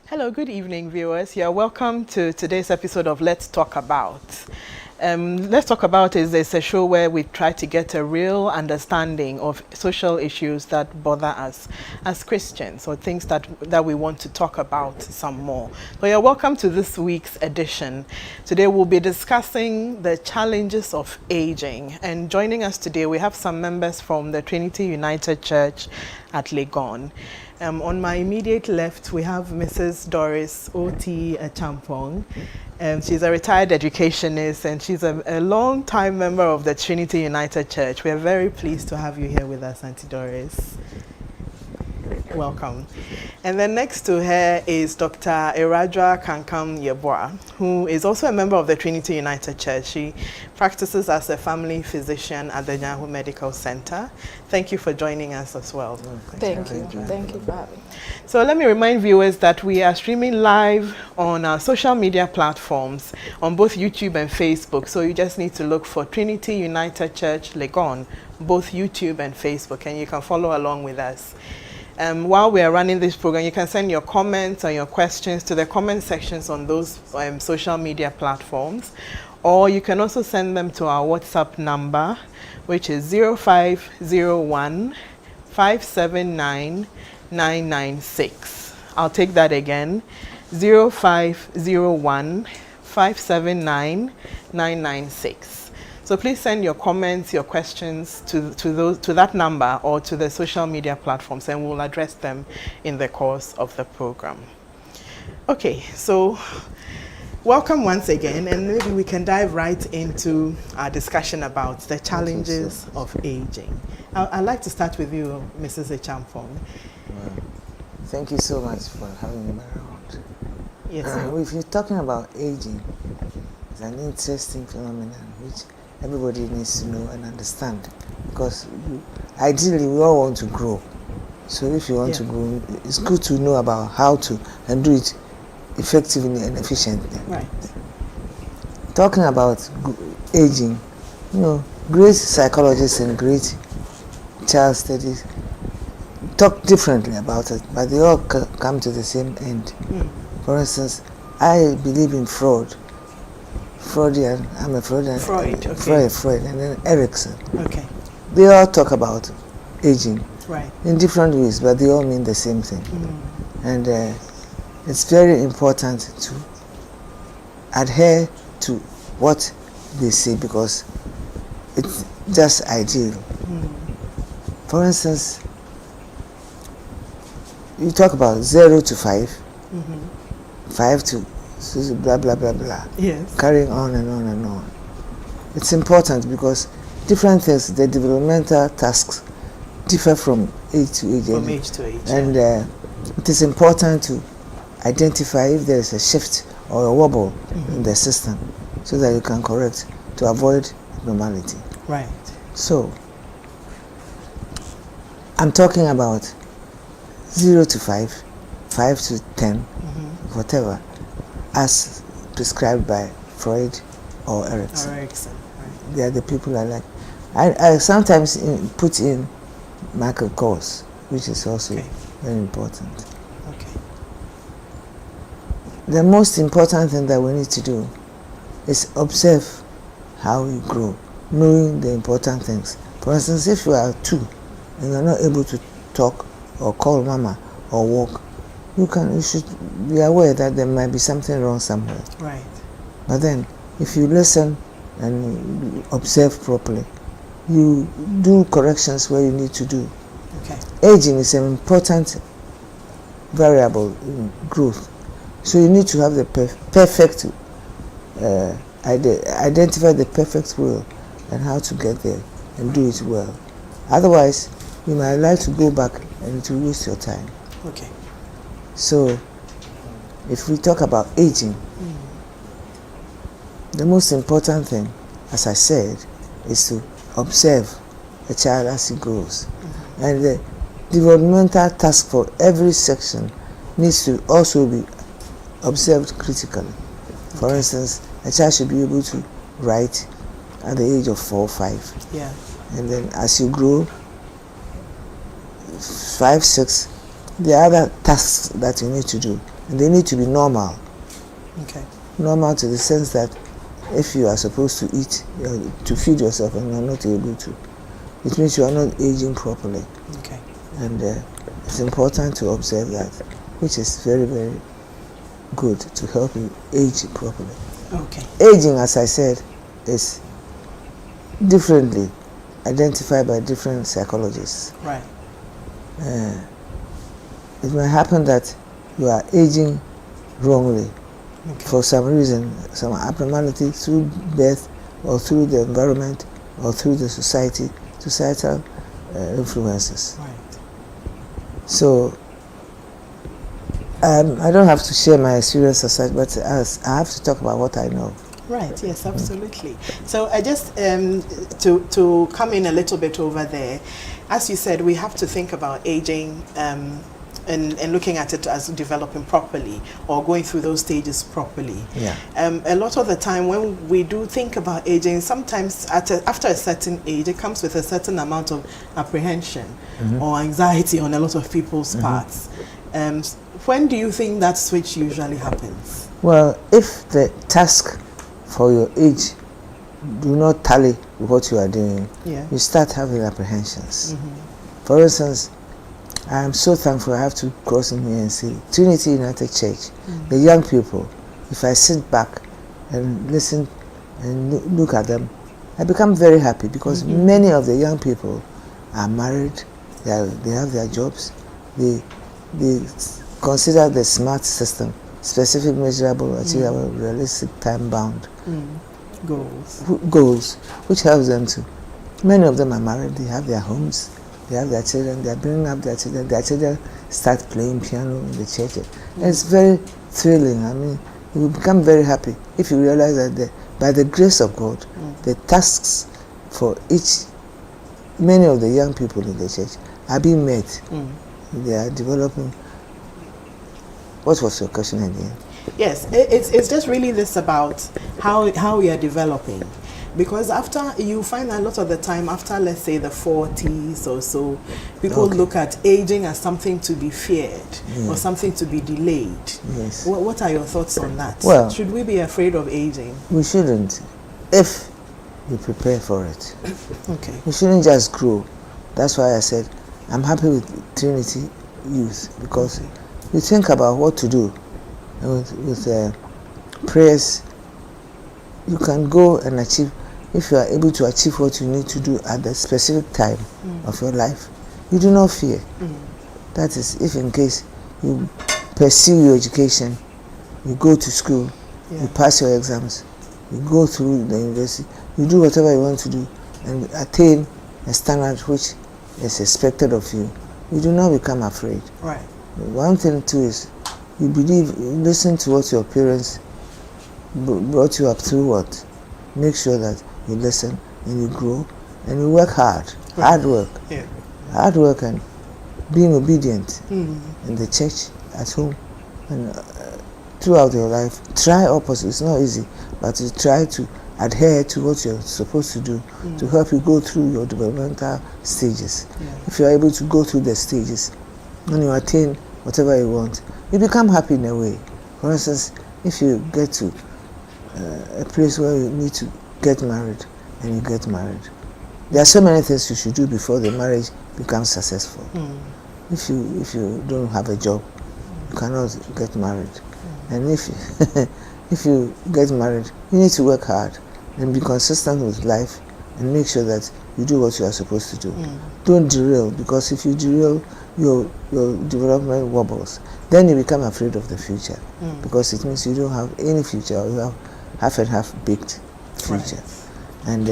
Hello, good evening, viewers. You're welcome to today's episode of Let's Talk About. Let's Talk About is a show where we try to get a real understanding of social issues that bother us as Christians, or things that we want to talk about some more. So you're welcome to this week's edition. Today we'll be discussing the challenges of aging. And joining us today, we have some members from the Trinity United Church at Legon. On my immediate left, we have Mrs. Doris O.T. Champong. She's a retired educationist and she's a long-time member of the Trinity United Church. We are very pleased to have you here with us, Auntie Doris. Welcome. And then next to her is Dr. Iradra Kankam Yeboah, who is also a member of the Trinity United Church. She practices as a family physician at the Nyahu Medical Center. Thank you for joining us as well. Thank you for having me. So let me remind viewers that we are streaming live on our social media platforms on both YouTube and Facebook. So you just need to look for Trinity United Church Legon, both YouTube and Facebook, and you can follow along with us. While we are running this program, you can send your comments or your questions to the comment sections on those social media platforms, or you can also send them to our WhatsApp number, which is 0501 579 996. I'll take that again, 0501 579 996. So please send your comments, your questions to that number or to the social media platforms, and we'll address them in the course of the program. Okay, so welcome once again, and maybe we can dive right into our discussion about the challenges of aging. I'd like to start with you, Mrs. Echampong. Thank you so much for having me around. Yes. If you're talking about aging, it's an interesting phenomenon which everybody needs to know and understand, because ideally we all want to grow. So if you want to grow, it's good to know about how to and do it effectively and efficiently. Right. Talking about aging, great psychologists and great child studies talk differently about it, but they all come to the same end. For instance, I believe in Freudian, I'm a Freudian. Freud, okay. Freud, and then Erickson. Okay. They all talk about aging, right, in different ways, but they all mean the same thing. And it's very important to adhere to what they say, because it's just ideal. For instance, you talk about 0 to 5, 5 to blah blah blah blah. Yes. Carrying on and on and on. It's important because different things, the developmental tasks differ from age to age. From age to age. And it is important to identify if there is a shift or a wobble in the system, so that you can correct to avoid abnormality. Right. So, I'm talking about 0 to 5, 5 to 10, whatever, as prescribed by Freud or Erickson. Right. They are the people I like. I sometimes put in Michael Kors, which is also very important. Okay. The most important thing that we need to do is observe how we grow, knowing the important things. For instance, if you are 2 and you are not able to talk or call mama or walk, you should be aware that there might be something wrong somewhere. Right. But then, if you listen and observe properly, you do corrections where you need to do. Okay. Aging is an important variable in growth. So you need to have the perfect, identify the perfect will and how to get there and do it well. Otherwise, you might like to go back and to waste your time. Okay. So, if we talk about aging, the most important thing, as I said, is to observe a child as he grows. And the developmental task for every section needs to also be observed critically. For instance, a child should be able to write at the age of 4 or 5. Yeah. And then as you grow, 5, 6, the other tasks that you need to do and they need to be normal. Okay. Normal to the sense that if you are supposed to eat, to feed yourself, and you are not able to, it means you are not aging properly. Okay. And it's important to observe that, which is very, very good to help you age properly. Okay. Aging, as I said, is differently identified by different psychologists. Right. It may happen that you are aging wrongly for some reason, some abnormality through birth or through the environment or through the societal influences. Right. So I don't have to share my experience as such, but I have to talk about what I know. Right, yes, absolutely. So I just, to come in a little bit over there, as you said, we have to think about aging and looking at it as developing properly or going through those stages properly. Yeah. A lot of the time when we do think about aging, sometimes after a certain age, it comes with a certain amount of apprehension or anxiety on a lot of people's parts. When do you think that switch usually happens? Well, if the task for your age do not tally with what you are doing, you start having apprehensions. For instance, I am so thankful I have to cross in here and say, Trinity United Church, the young people, if I sit back and listen and look at them, I become very happy because many of the young people are married, they have their jobs, they consider the SMART system, specific, measurable, achievable, realistic, time-bound goals, which helps them to. Many of them are married, they have their homes, they have their children, they are bringing up their children start playing piano in the church. And it's very thrilling. I mean, you will become very happy if you realize that by the grace of God, the tasks for many of the young people in the church are being met. They are developing. What was your question again? Yes, it's just really this about how we are developing. Because after, you find a lot of the time, after let's say the 40s or so, people look at aging as something to be feared or something to be delayed. Yes. What are your thoughts on that? Well, should we be afraid of aging? We shouldn't, if we prepare for it. Okay. We shouldn't just grow. That's why I said I'm happy with Trinity Youth, because you think about what to do with prayers. You can go and achieve. If you are able to achieve what you need to do at the specific time of your life, you do not fear. That is, if in case you pursue your education, you go to school, you pass your exams, you go through the university, you do whatever you want to do and attain a standard which is expected of you, you do not become afraid. Right. One thing too is, you listen to what your parents brought you up through what. Make sure that you listen and you grow and you work hard. Hard work. Yeah. Hard work and being obedient in the church, at home, and throughout your life. Try opposite. It's not easy, but to try to adhere to what you're supposed to do to help you go through your developmental stages. If you're able to go through the stages and you attain whatever you want, you become happy in a way. For instance, if you get to a place where you need to get married and you get married, there are so many things you should do before the marriage becomes successful. If you don't have a job, you cannot get married. And if you get married, you need to work hard and be consistent with life and make sure that you do what you are supposed to do. Don't derail, because if you derail, your development wobbles. Then you become afraid of the future, because it means you don't have any future, or you have half and half baked future. And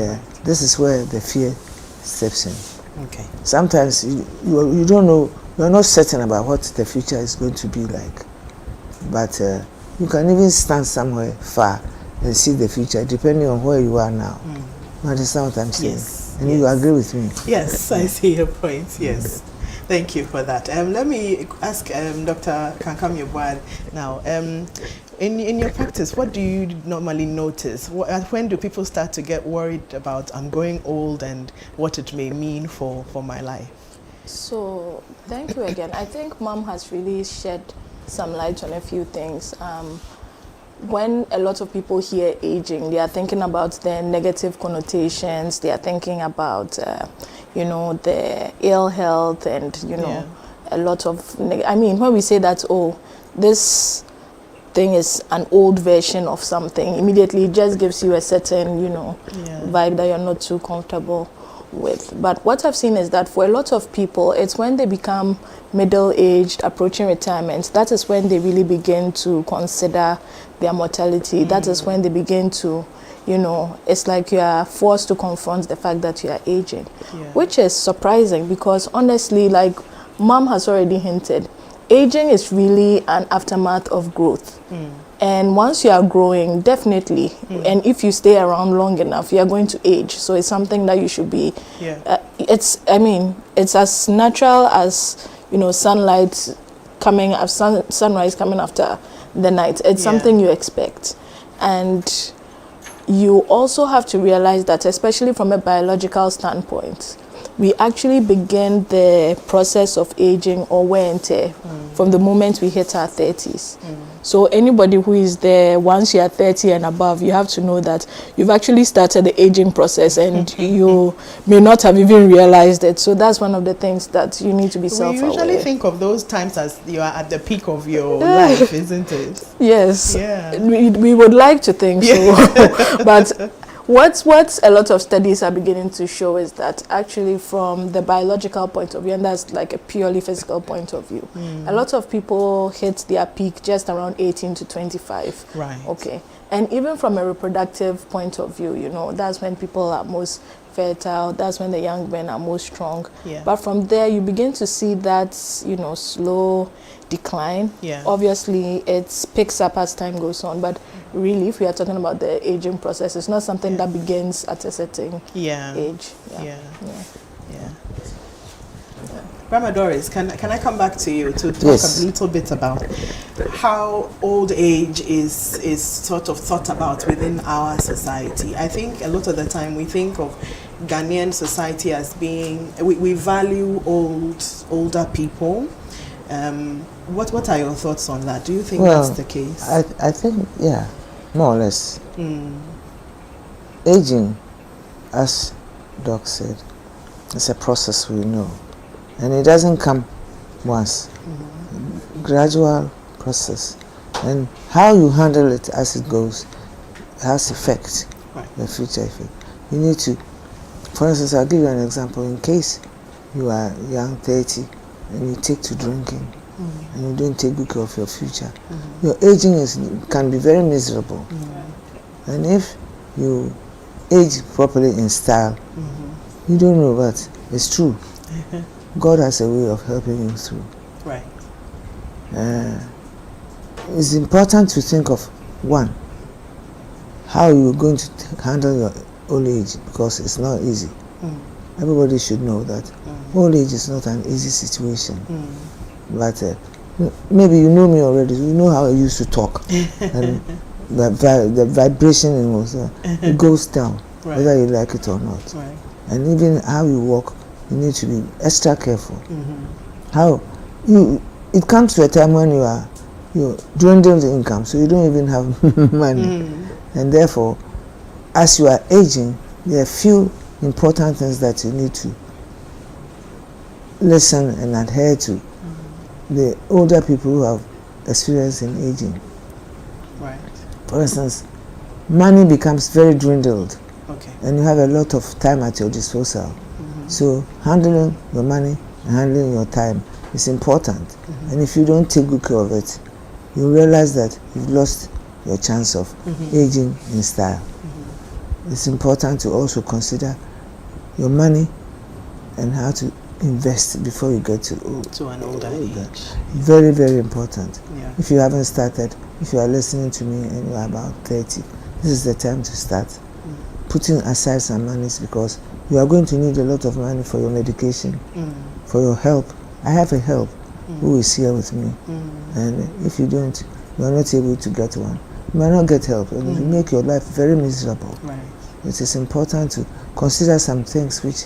this is where the fear steps in. Okay. Sometimes you don't know, you're not certain about what the future is going to be like, but you can even stand somewhere far and see the future depending on where you are now. You understand what I'm saying? Yes. And you agree with me? Yes, I see your point. Yes. Thank you for that. Let me ask Dr. Kankam now. In your practice, what do you normally notice? When do people start to get worried about I'm growing old and what it may mean for my life? So, thank you again. I think Mom has really shed some light on a few things. When a lot of people hear aging, they are thinking about the negative connotations. They are thinking about, the ill health and, a lot of, when we say that, oh, this thing is an old version of something, immediately it just gives you a certain, vibe that you're not too comfortable with. But what I've seen is that for a lot of people, it's when they become middle-aged, approaching retirement, that is when they really begin to consider their mortality. That is when they begin to, it's like you are forced to confront the fact that you are aging, which is surprising because honestly, like Mom has already hinted, aging is really an aftermath of growth. And once you are growing, definitely, and if you stay around long enough, you are going to age. So it's something that you should be, it's as natural as, sunlight coming, sunrise coming after the night. It's something you expect. And you also have to realize that, especially from a biological standpoint, we actually begin the process of aging or wear and tear from the moment we hit our 30s. So anybody who is there, once you are 30 and above, you have to know that you've actually started the aging process and you may not have even realized it. So that's one of the things that you need to be self-aware. We usually think of those times as you are at the peak of your life, isn't it? Yes. Yeah. We would like to think so. But what a lot of studies are beginning to show is that actually from the biological point of view, and that's like a purely physical point of view, a lot of people hit their peak just around 18 to 25. Right. Okay. And even from a reproductive point of view, that's when people are most fertile, that's when the young men are most strong. Yeah. But from there, you begin to see that, slow decline. Yeah. Obviously, it picks up as time goes on, but really, if we are talking about the aging process, it's not something that begins at a certain age. Yeah. Grandma Doris, can I come back to you to talk a little bit about how old age is sort of thought about within our society? I think a lot of the time we think of Ghanaian society as being, we value older people. What are your thoughts on that? Do you think that's the case? I think, more or less. Aging, as Doc said, is a process we know. And it doesn't come once. Gradual process. And how you handle it as it goes has effect, the future effect. You need to, for instance, I'll give you an example. In case you are young, 30, and you take to drinking, and you don't take good care of your future, your aging can be very miserable. And if you age properly in style, you don't know, but it's true. God has a way of helping you through. Right. It's important to think of, one, how you're going to handle your old age, because it's not easy. Everybody should know that old age is not an easy situation. But maybe you know me already, you know how I used to talk. And the vibration it goes down, whether you like it or not. Right. And even how you walk, you need to be extra careful. It comes to a time when you're dwindling the income, so you don't even have money. And therefore, as you are aging, there are few important things that you need to listen and adhere to. The older people who have experience in aging. Right. For instance, money becomes very dwindled. Okay. And you have a lot of time at your disposal. So handling your money and handling your time is important. And if you don't take good care of it, you realize that you've lost your chance of aging in style. It's important to also consider your money and how to invest before you get to an older age. Very, very important. Yeah. If you haven't started, if you are listening to me and you are about 30, this is the time to start putting aside some monies, because you are going to need a lot of money for your medication, for your help. I have a help who is here with me, and if you don't, you are not able to get one. You might not get help, and it will make your life very miserable. Right. It is important to consider some things which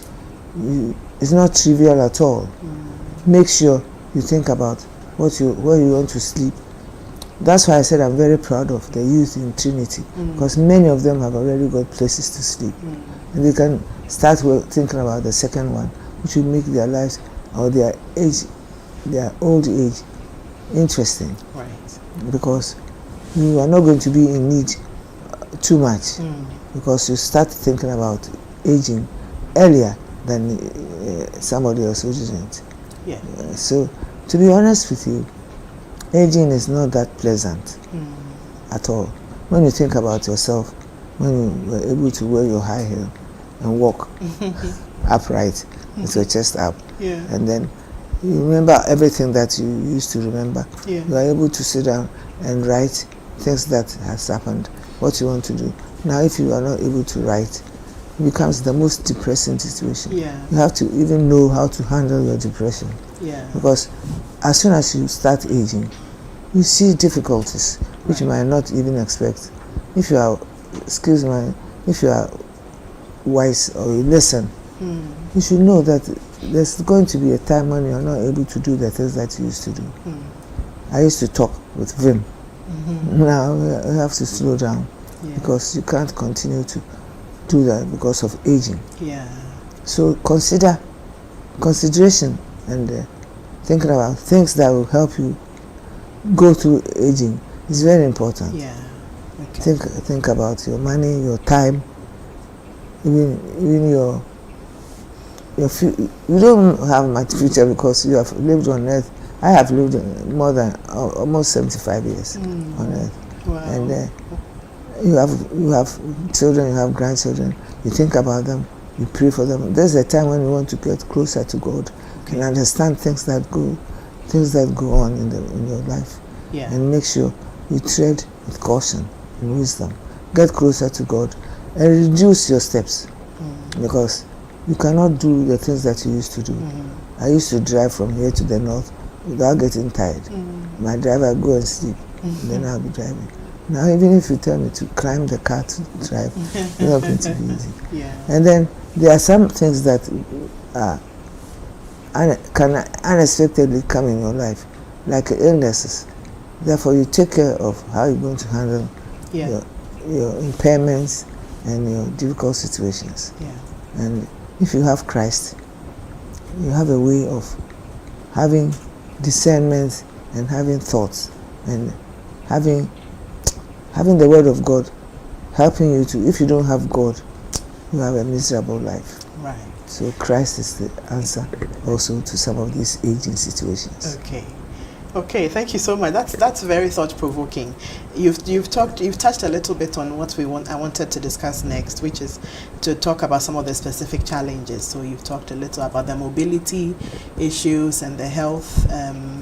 it's not trivial at all. Make sure you think about where you want to sleep. That's why I said I'm very proud of the youth in Trinity, because many of them have already got places to sleep, and they can start thinking about the second one, which will make their lives or their old age interesting. Right. Because you are not going to be in need too much, because you start thinking about aging earlier than somebody else who didn't. Yeah. So, to be honest with you, aging is not that pleasant at all. When you think about yourself, when you were able to wear your high heel and walk upright with your chest up, and then you remember everything that you used to remember. You are able to sit down and write things that has happened, what you want to do. Now, if you are not able to write, it becomes the most depressing situation. You have to even know how to handle your depression. Because as soon as you start aging, you see difficulties which you might not even expect. If you are, if you are wise or you listen, you should know that there's going to be a time when you're not able to do the things that you used to do. I used to talk with vim. Now you have to slow down, because you can't continue to do that because of aging. So consideration and thinking about things that will help you go through aging is very important. Think about your money, your time, even your you don't have much future because you have lived on earth. I have lived more than almost 75 years on earth. And you have children, you have grandchildren. You think about them, you pray for them. There's a time when you want to get closer to God and understand things that go on in your life, and make sure you tread with caution and wisdom. Get closer to God and reduce your steps, because you cannot do the things that you used to do. I used to drive from here to the north without getting tired. My driver would go and sleep, and then I'll be driving. Now, even if you tell me to climb the car to drive, it's not going to be easy. And then there are some things that can unexpectedly come in your life, like illnesses. Therefore, you take care of how you're going to handle your impairments and your difficult situations. And if you have Christ, you have a way of having discernment and having thoughts and having the Word of God helping you to. If you don't have God, you have a miserable life. So Christ is the answer also to some of these aging situations. Okay, thank you so much. That's very thought-provoking. You've touched a little bit on what I wanted to discuss next, which is to talk about some of the specific challenges. So you've talked a little about the mobility issues and the health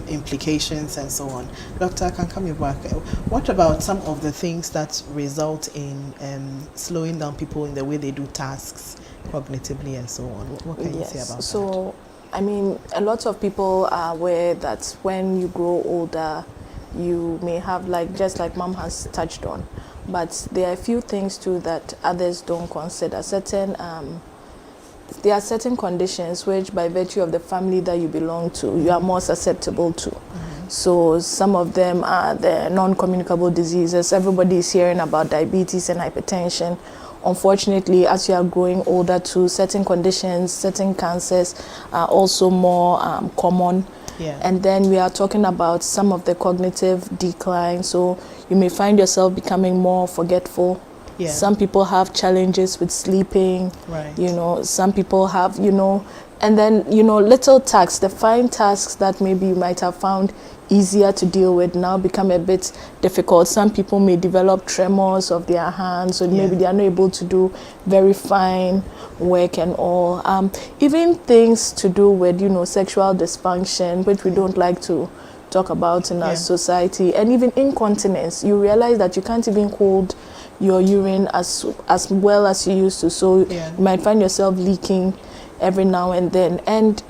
implications and so on. Doctor, I can come back. What about some of the things that result in slowing down people in the way they do tasks cognitively and so on? What can you say about that? I mean, a lot of people are aware that when you grow older, you may have, just like Mom has touched on, but there are a few things too that others don't consider. There are certain conditions which, by virtue of the family that you belong to, you are more susceptible to. So some of them are the non-communicable diseases. Everybody is hearing about diabetes and hypertension. Unfortunately, as you are growing older too, certain conditions, certain cancers are also more common. And then we are talking about some of the cognitive decline. So you may find yourself becoming more forgetful. Some people have challenges with sleeping. Some people have, and then, little tasks, the fine tasks that maybe you might have found easier to deal with now become a bit difficult. Some people may develop tremors of their hands, so maybe they are not able to do very fine work and all. Even things to do with, sexual dysfunction, which we don't like to talk about in our society, and even incontinence. You realize that you can't even hold your urine as well as you used to, so you might find yourself leaking every now and then. And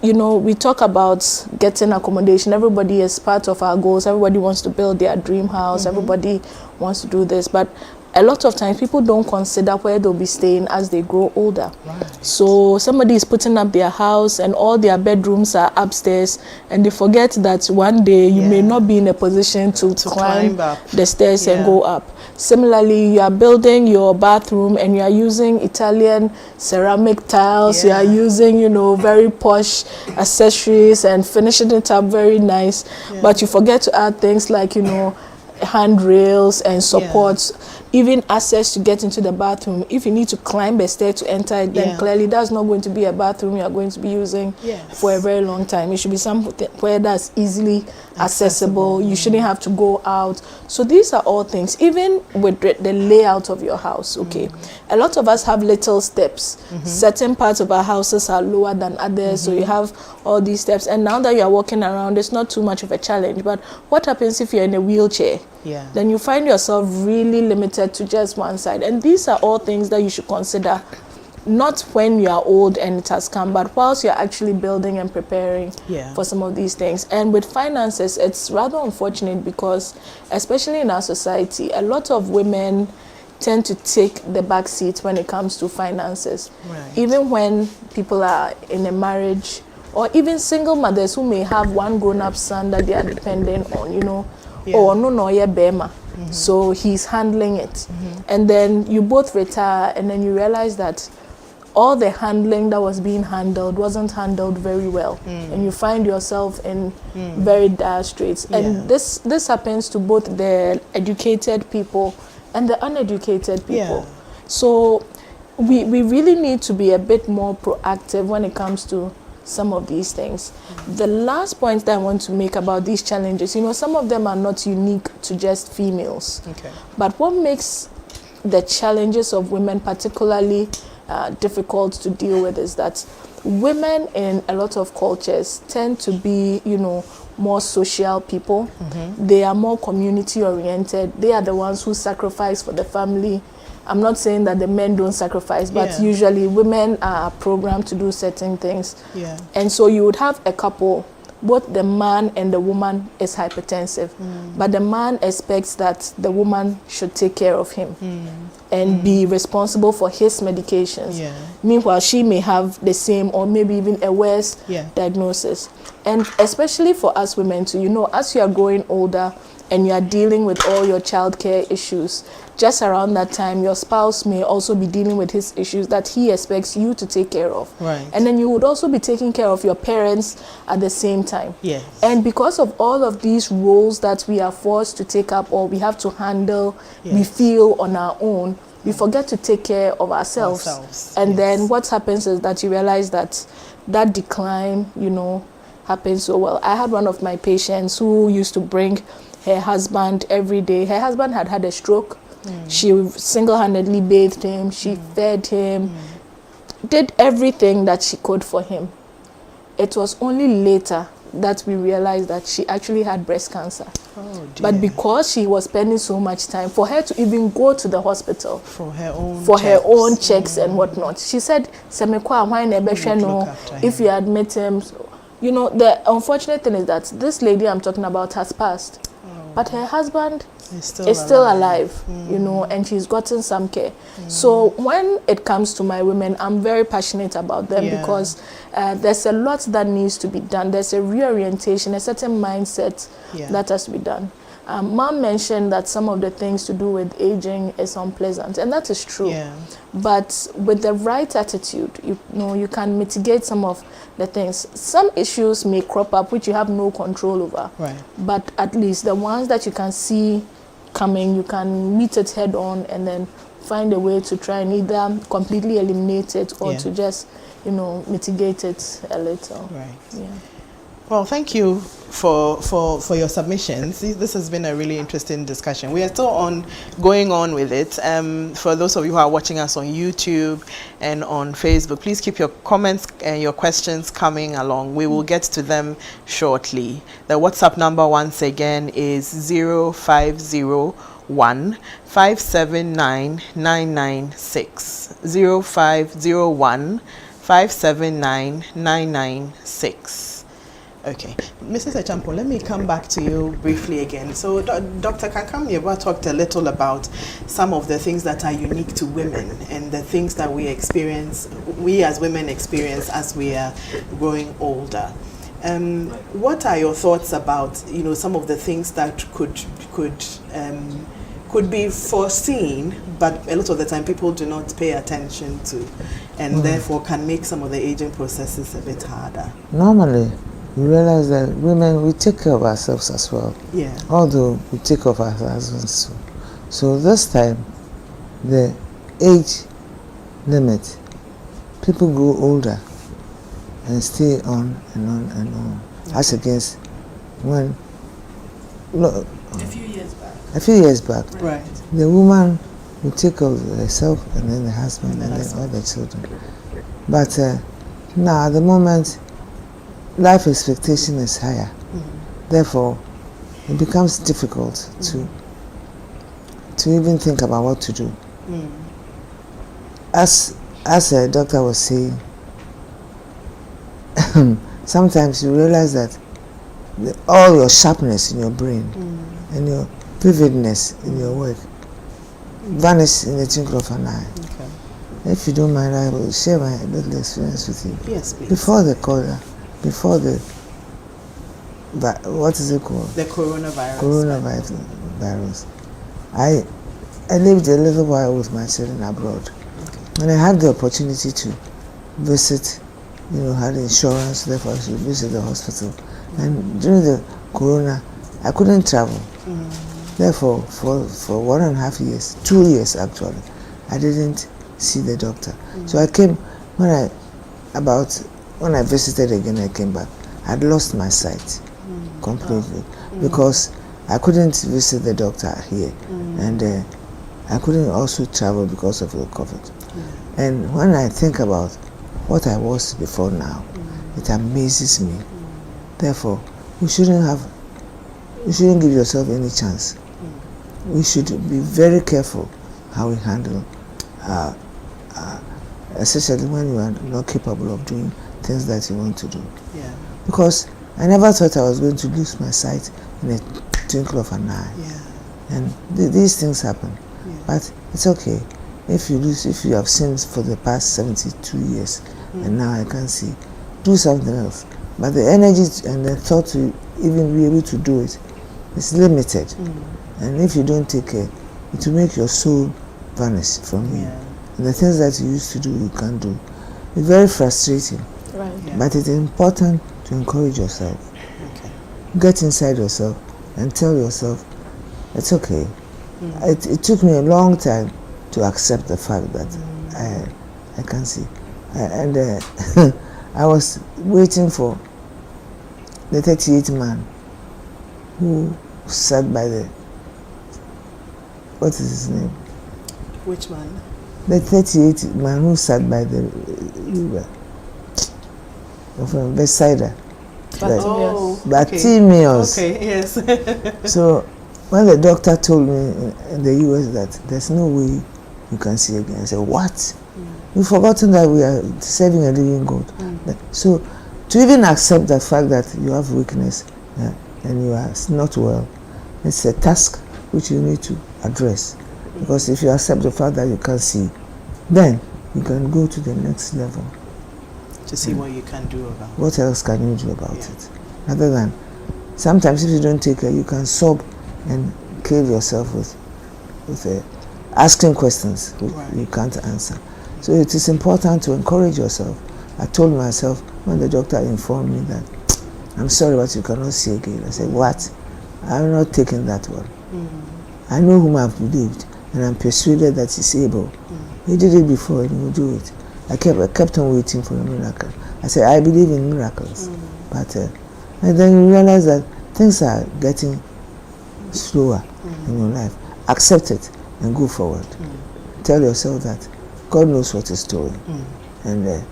we talk about getting accommodation. Everybody is part of our goals. Everybody wants to build their dream house. Everybody wants to do this. But a lot of times people don't consider where they'll be staying as they grow older. Right. So somebody is putting up their house and all their bedrooms are upstairs, and they forget that one day you may not be in a position to climb up the stairs and go up. Similarly, you are building your bathroom and you are using Italian ceramic tiles, you are using, you know, very posh accessories and finishing it up very nice, but you forget to add things like, you know, handrails and supports, even access to get into the bathroom. If you need to climb a stair to enter it, then clearly that's not going to be a bathroom you are going to be using for a very long time. It should be somewhere that's easily accessible. You shouldn't have to go out. So these are all things, even with the layout of your house. Okay, a lot of us have little steps. Certain parts of our houses are lower than others, so you have all these steps, and now that you are walking around, it's not too much of a challenge. But what happens if you're in a wheelchair? Then you find yourself really limited to just one side. And these are all things that you should consider, not when you are old and it has come, but whilst you're actually building and preparing for some of these things. And with finances, it's rather unfortunate because, especially in our society, a lot of women tend to take the back seat when it comes to finances. Even when people are in a marriage, or even single mothers who may have one grown-up son that they are dependent on, you know, or no, yeah, Bema. So he's handling it. And then you both retire, and then you realize that all the handling that was being handled wasn't handled very well. And you find yourself in very dire straits. And this happens to both the educated people and the uneducated people. So we really need to be a bit more proactive when it comes to some of these things. The last point that I want to make about these challenges, you know, some of them are not unique to just females. But what makes the challenges of women particularly difficult to deal with is that women in a lot of cultures tend to be, you know, more social people. They are more community oriented. They are the ones who sacrifice for the family. I'm not saying that the men don't sacrifice, but usually women are programmed to do certain things. And so you would have a couple, both the man and the woman is hypertensive, but the man expects that the woman should take care of him and be responsible for his medications. Meanwhile, she may have the same or maybe even a worse diagnosis. And especially for us women too, you know, as you are growing older and you are dealing with all your childcare issues, just around that time, your spouse may also be dealing with his issues that he expects you to take care of. And then you would also be taking care of your parents at the same time. And because of all of these roles that we are forced to take up or we have to handle, we feel on our own, we forget to take care of ourselves. And then what happens is that you realize that that decline, you know, happens so well. I had one of my patients who used to bring her husband every day. Her husband had had a stroke. She single-handedly bathed him, she fed him, did everything that she could for him. It was only later that we realized that she actually had breast cancer. But because she was spending so much time, for her to even go to the hospital for her own checks and whatnot, she said, if you admit him, you know, the unfortunate thing is that this lady I'm talking about has passed. But her husband is still alive, you know, and she's gotten some care. So when it comes to my women, I'm very passionate about them because there's a lot that needs to be done. There's a reorientation, a certain mindset that has to be done. Mom mentioned that some of the things to do with aging is unpleasant, and that is true. But with the right attitude, you know, you can mitigate some of the things. Some issues may crop up which you have no control over, but at least the ones that you can see coming, you can meet it head on and then find a way to try and either completely eliminate it or to just, you know, mitigate it a little. Well, thank you for your submissions. This has been a really interesting discussion. We are still going on with it. For those of you who are watching us on YouTube and on Facebook, please keep your comments and your questions coming along. We will get to them shortly. The WhatsApp number once again is 0501 579 996. 0501 579 996. Okay, Mrs. Echampo, let me come back to you briefly again. So, Dr. Kankam talked a little about some of the things that are unique to women and the things that we as women experience as we are growing older. What are your thoughts about, some of the things that could be foreseen, but a lot of the time people do not pay attention to, and therefore can make some of the aging processes a bit harder? Normally, you realize that women, we take care of ourselves as well. Yeah. Although we take care of our husbands too. So this time, the age limit, people grow older and stay on and on and on. Okay. As against when, a few years back. Right. The woman will take care of herself and then the husband and then all the children. But now at the moment, life expectation is higher. Therefore, it becomes difficult to even think about what to do. As a doctor was saying, sometimes you realize that all your sharpness in your brain and your vividness in your work vanish in the twinkle of an eye. Okay. If you don't mind, I will share my little experience with you. Yes, please. Before the what is it called? The coronavirus. Coronavirus. I lived a little while with my children abroad. Okay. And I had the opportunity to visit, had insurance, therefore I should visit the hospital. And during the corona, I couldn't travel. Therefore, for 1.5 years, 2 years actually, I didn't see the doctor. So I came, when I visited again, I came back. I'd lost my sight completely because I couldn't visit the doctor here. And I couldn't also travel because of the COVID. And when I think about what I was before now, it amazes me. Therefore, you shouldn't give yourself any chance. We should be very careful how we handle, especially when you are not capable of doing things that you want to do. Yeah. Because I never thought I was going to lose my sight in a twinkle of an eye. Yeah. And these things happen. Yeah. But it's okay. If you have seen for the past 72 years and now I can't see, do something else. But the energy and the thought to even be able to do it is limited. And if you don't take care, it will make your soul vanish from you. Yeah. And the things that you used to do, you can't do. It's very frustrating. Right. Yeah. But it's important to encourage yourself. Okay. Get inside yourself and tell yourself, it's okay. It took me a long time to accept the fact that I can't see. I was waiting for the 38 man who sat by the, what is his name? Which one? The 38 man who sat by the river from Bethsaida. Bartimaeus. Okay, yes. So when the doctor told me in the US that there's no way you can see again, I said, what? You've forgotten that we are serving a living God. So to even accept the fact that you have weakness and you are not well, it's a task which you need to address. Because if you accept the fact that you can't see, then you can go to the next level. To see what you can do about it. What else can you do about it? Other than, sometimes if you don't take care, you can sob and kill yourself with asking questions which you can't answer. So it is important to encourage yourself. I told myself when the doctor informed me that, I'm sorry, but you cannot see again. I said, what? I'm not taking that one. I know whom I've believed, and I'm persuaded that he's able. He did it before, and he will do it. I kept on waiting for a miracle. I said, I believe in miracles. But and then you realize that things are getting slower in your life. Accept it and go forward. Tell yourself that God knows what he's doing. And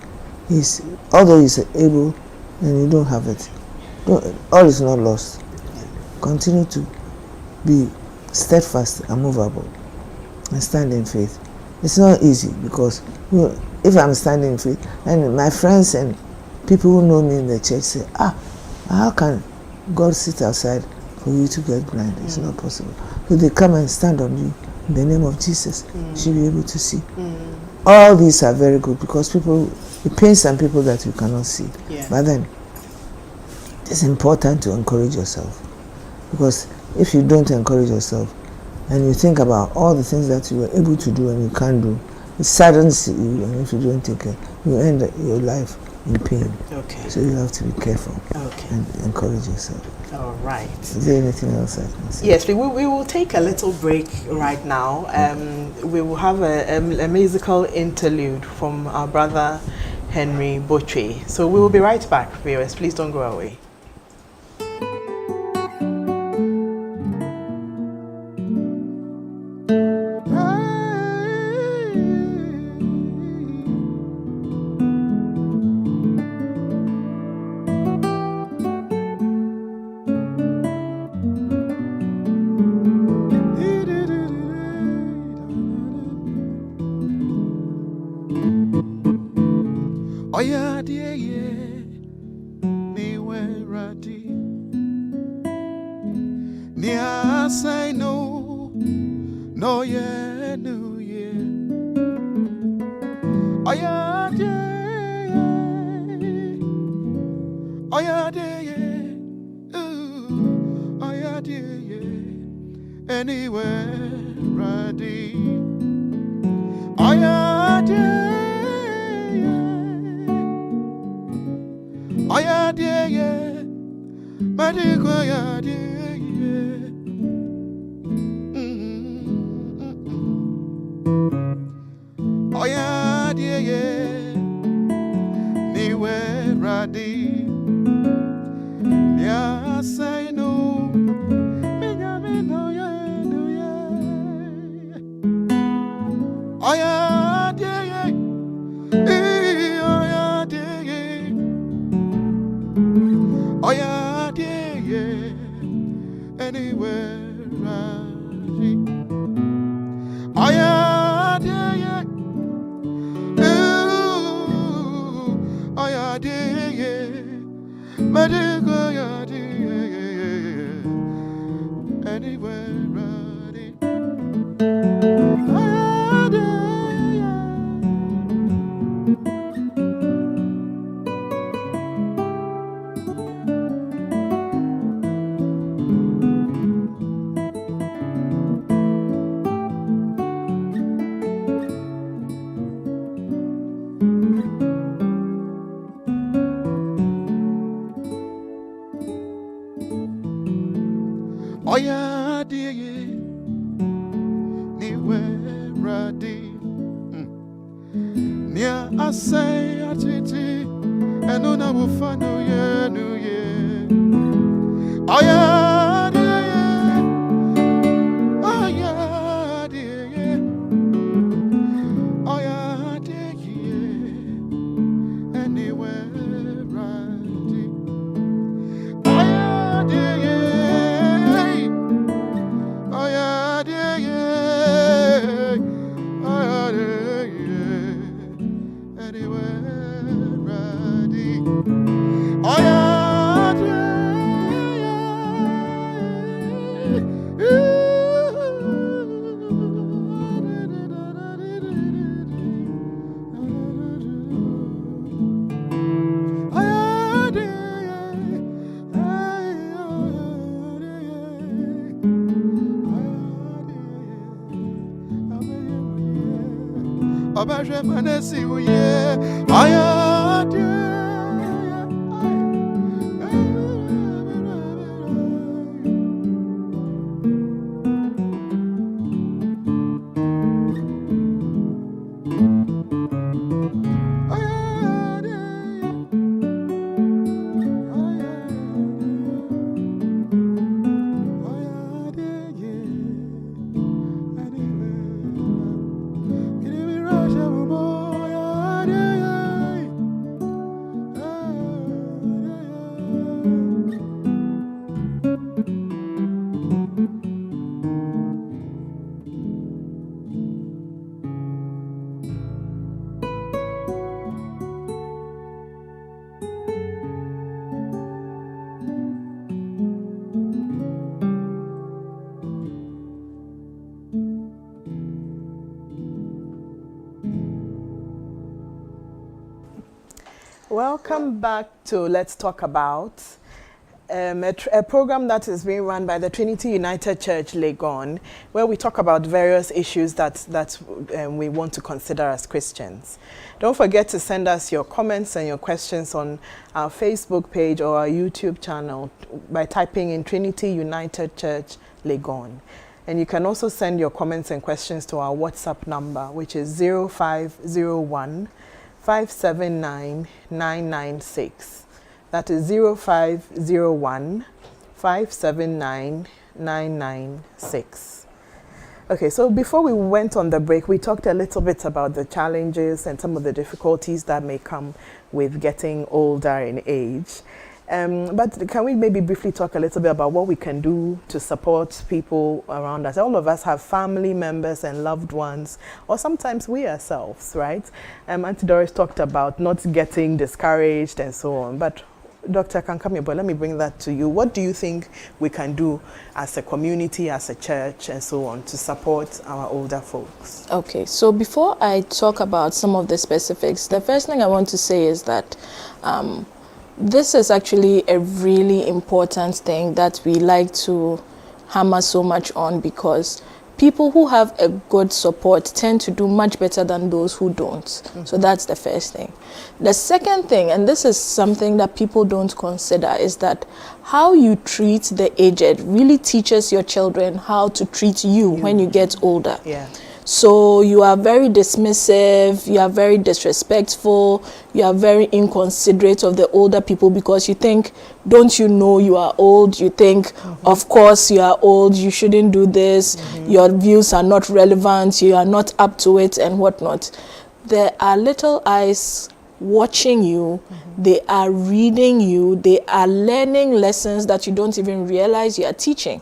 although he's able and you don't have it, all is not lost. Continue to be steadfast and movable and stand in faith. It's not easy because if I'm standing in faith, and my friends and people who know me in the church say, How can God sit outside for you to get blind? It's not possible. So they come and stand on you in the name of Jesus. You should be able to see. All these are very good because it pains some people that you cannot see. Yeah. But then it's important to encourage yourself, because if you don't encourage yourself and you think about all the things that you were able to do and you can't do, it saddens you, and if you don't take care, you end your life in pain. Okay. So you have to be careful and encourage yourself. All right. Is there anything else I can say? Yes, we will take a little break right now. We will have a musical interlude from our brother Henry Botwe. So we will be right back, viewers. Please don't go away. Oh yeah, dear, yeah, me when ready. Nia say no, no yeah, no yeah. Oh yeah, dear, oh yeah, dear, yeah. Ooh, oh yeah, dear, yeah. Anywhere ready. Oh yeah, dear. Oh yeah, dear, yeah, Madigo, yeah, dear, yeah. Oh yeah, dear, yeah, me where ready. Yeah, say no, me no, yeah, no, yeah. Oh yeah, dear, yeah, oh yeah, dear, yeah. Oh yeah, dear, yeah, anywhere I see. Oh yeah, dear, yeah, ooh, oh yeah, dear, yeah, my dear, oh yeah, dear, yeah, anywhere I see. Oh yeah, dear, yeah. Oh yeah, dear, yeah, anywhere ready. Near I say a titi, and no na will find no yeah, no yeah. Oh yeah, dear, yeah, oh yeah, dear, yeah, oh yeah, dear, yeah, anywhere ready. Oh yeah, dear, yeah, oh yeah, dear, yeah, oh yeah, dear, yeah, anywhere ready. Oh yeah, dear, yeah, oh yeah, Abaje manesi uye ayade Welcome back to Let's Talk About, a program that is being run by the Trinity United Church Legon, where we talk about various issues that we want to consider as Christians. Don't forget to send us your comments and your questions on our Facebook page or our YouTube channel by typing in Trinity United Church Legon. And you can also send your comments and questions to our WhatsApp number, which is 0501 579 996. That is 0501 579 996. Okay, so before we went on the break, we talked a little bit about the challenges and some of the difficulties that may come with getting older in age. But can we maybe briefly talk a little bit about what we can do to support people around us? All of us have family members and loved ones, or sometimes we ourselves, right? Auntie Doris talked about not getting discouraged and so on. But Dr. Kankamyebo, let me bring that to you. What do you think we can do as a community, as a church, and so on, to support our older folks? Okay, so before I talk about some of the specifics, the first thing I want to say is that this is actually a really important thing that we like to hammer so much on, because people who have a good support tend to do much better than those who don't. Mm-hmm. So that's the first thing. The second thing, and this is something that people don't consider, is that how you treat the aged really teaches your children how to treat you when you get older. Yeah. So you are very dismissive, you are very disrespectful, you are very inconsiderate of the older people, because you think, don't you know you are old? You think, of course you are old, you shouldn't do this, your views are not relevant, you are not up to it and whatnot. There are little eyes watching you, they are reading you, they are learning lessons that you don't even realize you are teaching.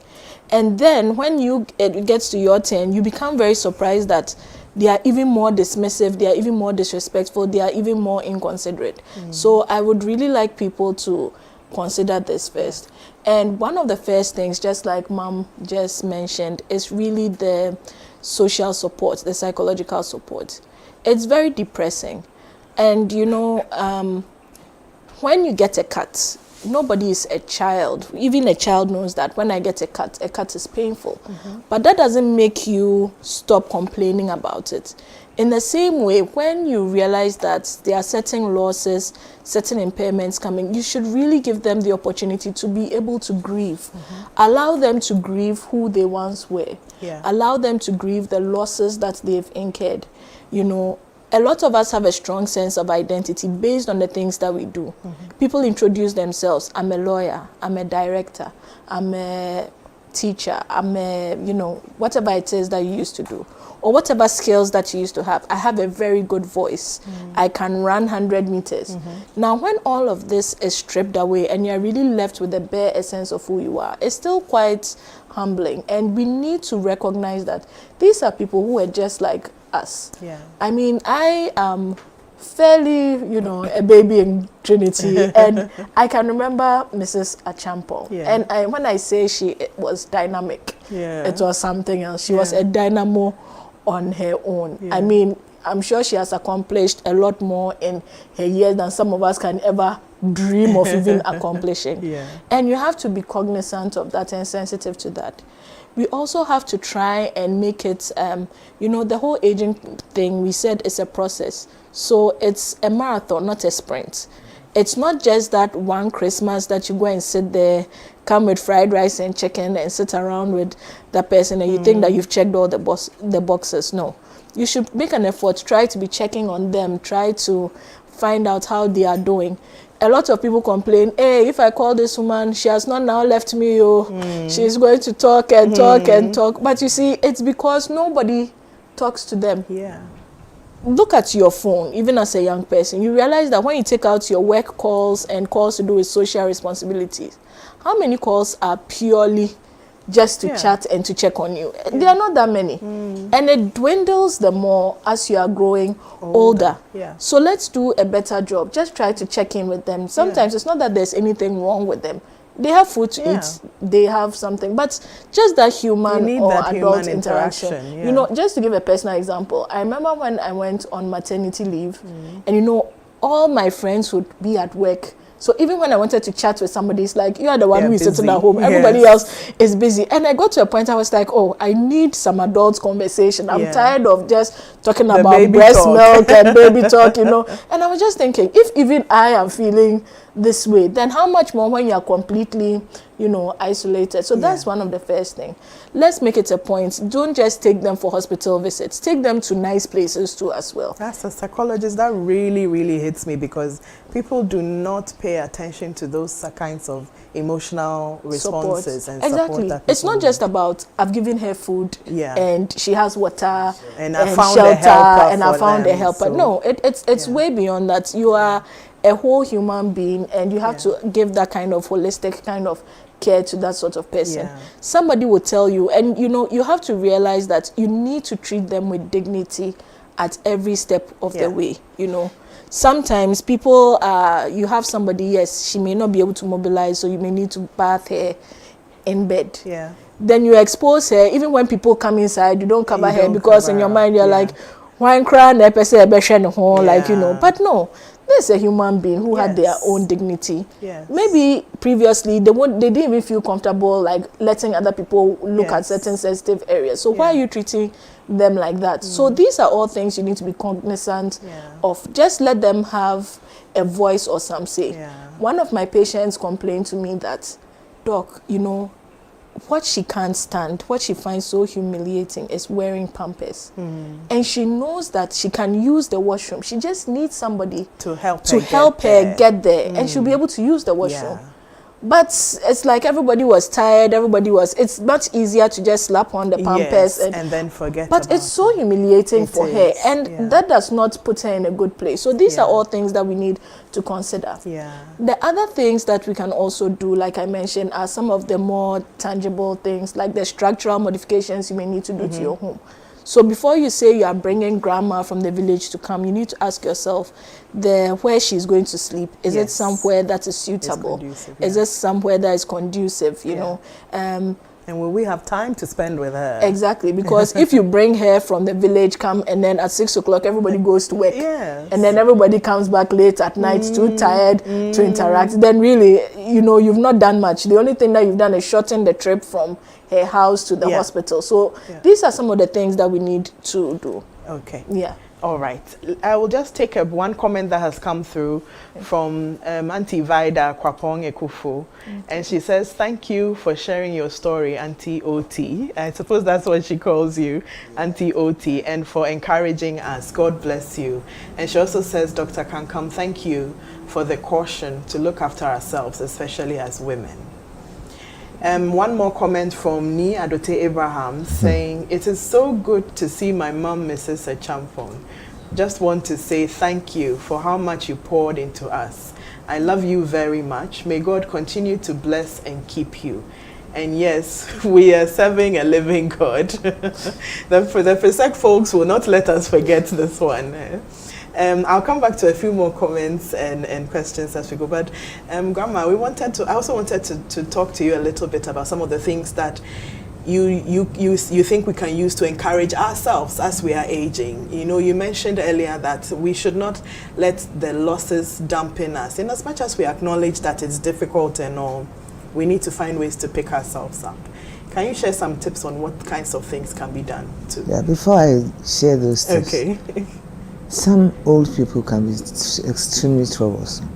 And then when it gets to your turn, you become very surprised that they are even more dismissive, they are even more disrespectful, they are even more inconsiderate. So I would really like people to consider this first. And one of the first things, just like Mom just mentioned, is really the social support, the psychological support. It's very depressing. And you know, when you get a cut, nobody is a child. Even a child knows that when I get a cut is painful. But that doesn't make you stop complaining about it. In the same way, when you realize that there are certain losses, certain impairments coming, you should really give them the opportunity to be able to grieve. Allow them to grieve who they once were. Allow them to grieve the losses that they've incurred. You know, a lot of us have a strong sense of identity based on the things that we do. People introduce themselves. I'm a lawyer, I'm a director, I'm a teacher, I'm a, you know, whatever it is that you used to do, or whatever skills that you used to have. I have a very good voice. I can run 100 meters. Now, when all of this is stripped away and you're really left with the bare essence of who you are, it's still quite humbling. And we need to recognize that these are people who are just like us. I mean, I am fairly, you know, a baby in Trinity, and I can remember Mrs. Achampo. And when I say she was dynamic, it was something else. She was a dynamo on her own. I mean, I'm sure she has accomplished a lot more in her years than some of us can ever dream of even accomplishing. And you have to be cognizant of that and sensitive to that. We also have to try and make it, you know, the whole aging thing, we said it's a process. So it's a marathon, not a sprint. It's not just that one Christmas that you go and sit there, come with fried rice and chicken and sit around with that person and you think that you've checked all the boxes. No. You should make an effort, try to be checking on them, try to find out how they are doing. A lot of people complain, hey, if I call this woman, she has not now left me, she's going to talk and talk and talk. But you see, it's because nobody talks to them. Look at your phone, even as a young person. You realize that when you take out your work calls and calls to do with social responsibilities, how many calls are purely just to chat and to check on you? There are not that many. And it dwindles the more as you are growing older. So let's do a better job. Just try to check in with them. Sometimes it's not that there's anything wrong with them. They have food to eat. They have something. But just that human or that adult human interaction. You know, just to give a personal example, I remember when I went on maternity leave, and you know, all my friends would be at work. So even when I wanted to chat with somebody, it's like, you are the one They're who is sitting busy. at home. Yes. Everybody else is busy. And I got to a point I was like, oh, I need some adult conversation. I'm Yeah. tired of just talking The about baby breast talk. milk and baby talk, you know. And I was just thinking, if even I am feeling this way, then how much more when you are completely, you know, isolated. So that's one of the first thing. Let's make it a point. Don't just take them for hospital visits. Take them to nice places too as well. That's a psychologist. That really, really hits me because people do not pay attention to those kinds of emotional responses and exactly. support that It's people not just need. about I've given her food Yeah. and she has water And I found a shelter helper and I for found a them, helper. so- No, it's Yeah. way beyond that. You are a whole human being and you have to give that kind of holistic kind of care to that sort of person. Yeah. Somebody will tell you, and you know, you have to realize that you need to treat them with dignity at every step of the way, you know. Sometimes people, you have somebody, yes, she may not be able to mobilize, so you may need to bath her in bed. Yeah. Then you expose her, even when people come inside, you don't cover You her don't because cover in your her, mind you're yeah. like, why cry like, you know. Yeah. But no, there's a human being who had their Yes. own dignity. Yes. Maybe previously they didn't even feel comfortable like letting other people look at Yes. certain sensitive areas. So why are you treating them like that? So these are all things you need to be cognizant of. Just let them have a voice or some say. Yeah. One of my patients complained to me that, Doc, you know, what she can't stand, what she finds so humiliating is wearing Pampers. And she knows that she can use the washroom. She just needs somebody To help her get there. And she'll be able to use the washroom. Yeah. But it's like everybody was tired, it's much easier to just slap on the Pampers. Yes, and then forget But about it's so humiliating It for is, her. And yeah. that does not put her in a good place. So these are all things that we need to consider. Yeah. The other things that we can also do, like I mentioned, are some of the more tangible things, like the structural modifications you may need to do to your home. So before you say you are bringing grandma from the village to come, you need to ask yourself, where she's going to sleep, is it Yes. somewhere that is suitable? conducive, Is it somewhere that is conducive, you know? And will we have time to spend with her? Exactly, because if you bring her from the village, come, and then at 6 o'clock everybody goes to work, Yes. and then everybody comes back late at night, too tired to interact, then really, you know, you've not done much. The only thing that you've done is shorten the trip from her house to the hospital. So these are some of the things that we need to do. Okay. Yeah. All right. I will just take one comment that has come through from Auntie Vida Kwapong Ekufu. And she says, thank you for sharing your story, Auntie OT. I suppose that's what she calls you, Auntie OT, and for encouraging us. God bless you. And she also says, Dr. Kankam, thank you for the caution to look after ourselves, especially as women. One more comment from Ni Adote Abraham saying, it is so good to see my mom, Mrs. Echampong. Just want to say thank you for how much you poured into us. I love you very much. May God continue to bless and keep you. And yes, we are serving a living God. The Presec folks will not let us forget this one. I'll come back to a few more comments and questions as we go. But Grandma, I also wanted to talk to you a little bit about some of the things that you think we can use to encourage ourselves as we are aging. You know, you mentioned earlier that we should not let the losses dampen us. In as much as we acknowledge that it's difficult and all, we need to find ways to pick ourselves up. Can you share some tips on what kinds of things can be done too? Yeah, before I share those tips. Okay. Some old people can be extremely troublesome.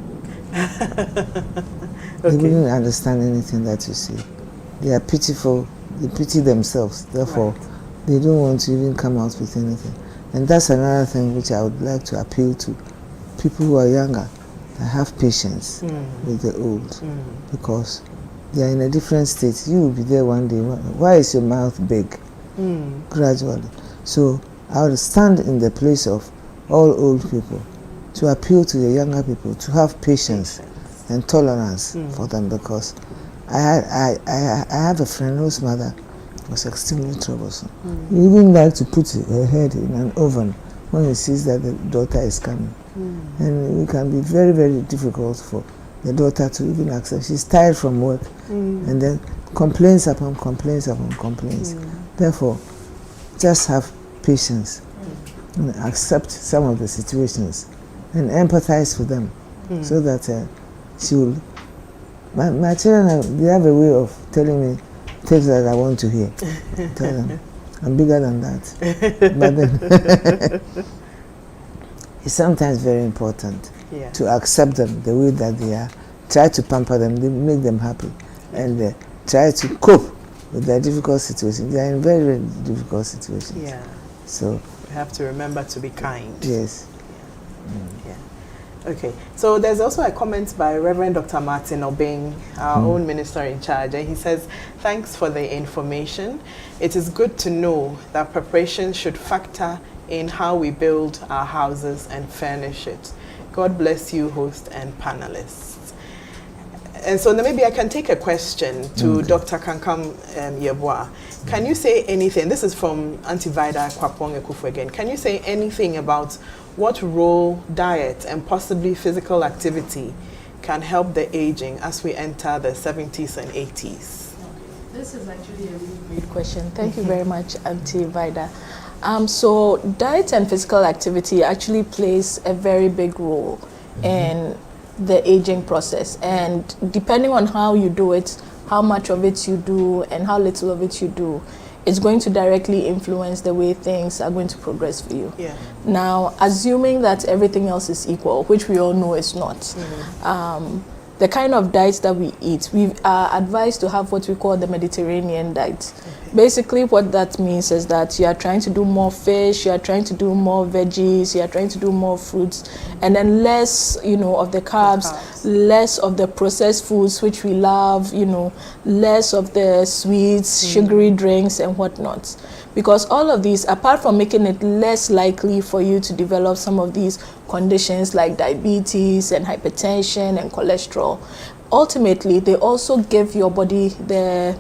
They wouldn't understand anything that you say. They are pitiful, they pity themselves, therefore they don't want to even come out with anything. And that's another thing which I would like to appeal to people who are younger, that have patience with the old, because they are in a different state. You will be there one day. Why is your mouth big? Gradually. So I would stand in the place of all old people to appeal to the younger people to have patience and tolerance for them, because I have a friend whose mother was extremely troublesome. He even like to put her head in an oven when he sees that the daughter is coming. And it can be very, very difficult for the daughter to even accept. She's tired from work and then complaints upon complaints upon complaints. Therefore, just have patience and accept some of the situations and empathize with them, so that she will. My children, they have a way of telling me things that I want to hear. Tell them, I'm bigger than that. But then, it's sometimes very important to accept them the way that they are. Try to pamper them, make them happy, and try to cope with their difficult situations. They are in very, very difficult situations. Yeah. So we have to remember to be kind. yes. Yeah. Okay, so there's also a comment by Reverend Dr. Martin Obeng, our own minister in charge, and he says, thanks for the information. It is good to know that preparation should factor in how we build our houses and furnish it. God bless you, host and panelists. And so maybe I can take a question to Dr. Kankam Yeboah. Can you say anything? This is from Auntie Vida Kwapong Ekufu again. Can you say anything about what role diet and possibly physical activity can help the aging as we enter the 70s and 80s? This is actually a really great question. Thank you very much, Auntie Vida. So diet and physical activity actually plays a very big role in the aging process. And depending on how you do it, how much of it you do, and how little of it you do, it's going to directly influence the way things are going to progress for you. Yeah. Now, assuming that everything else is equal, which we all know is not, the kind of diets that we eat, we are advised to have what we call the Mediterranean diet. Basically, what that means is that you are trying to do more fish, you are trying to do more veggies, you are trying to do more fruits, and then less, of the carbs, less of the processed foods, which we love, less of the sweets, sugary drinks, and whatnot. Because all of these, apart from making it less likely for you to develop some of these conditions like diabetes and hypertension and cholesterol, ultimately, they also give your body the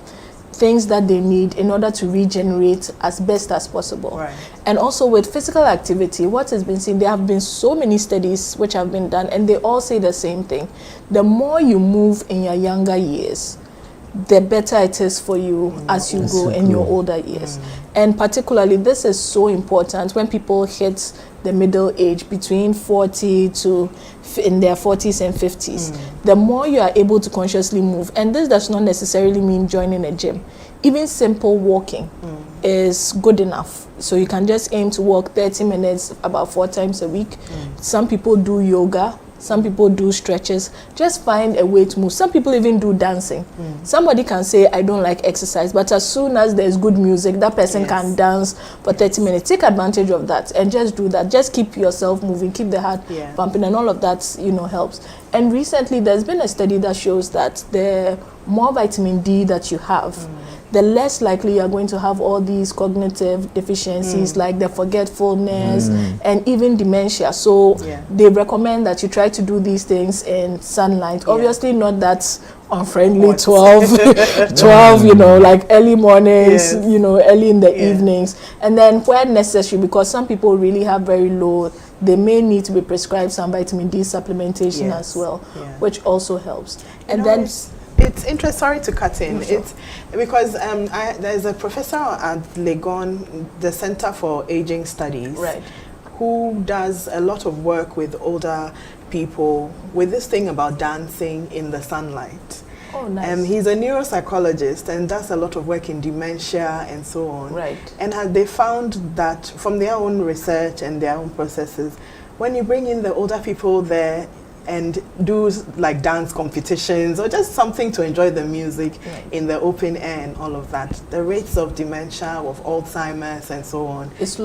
things that they need in order to regenerate as best as possible. Right. And also with physical activity, what has been seen, there have been so many studies which have been done, and they all say the same thing. The more you move in your younger years, the better it is for you as you go in your older years. And particularly, this is so important when people hit the middle age, between 40 to in their 40s and 50s. The more you are able to consciously move, and this does not necessarily mean joining a gym. Even simple walking is good enough. So you can just aim to walk 30 minutes about 4 times a week. Some people do yoga. Some people do stretches. Just find a way to move. Some people even do dancing. Somebody can say, I don't like exercise, but as soon as there's good music, that person can dance for 30 minutes. Take advantage of that and just do that. Just keep yourself moving, keep the heart pumping, and all of that, helps. And recently, there's been a study that shows that the more vitamin D that you have, the less likely you are going to have all these cognitive deficiencies like the forgetfulness and even dementia. So they recommend that you try to do these things in sunlight. Obviously not that unfriendly 12, like early mornings, early in the evenings. And then where necessary, because some people really have very low, they may need to be prescribed some vitamin D supplementation as well, which also helps. And then it's interesting, sorry to cut in. Sure. It's because there's a professor at Legon, the Center for Aging Studies, who does a lot of work with older people with this thing about dancing in the sunlight. Oh, nice. He's a neuropsychologist and does a lot of work in dementia and so on. Right. And they found that from their own research and their own processes, when you bring in the older people there and do like dance competitions or just something to enjoy the music in the open air and all of that, the rates of dementia, of Alzheimer's and so on is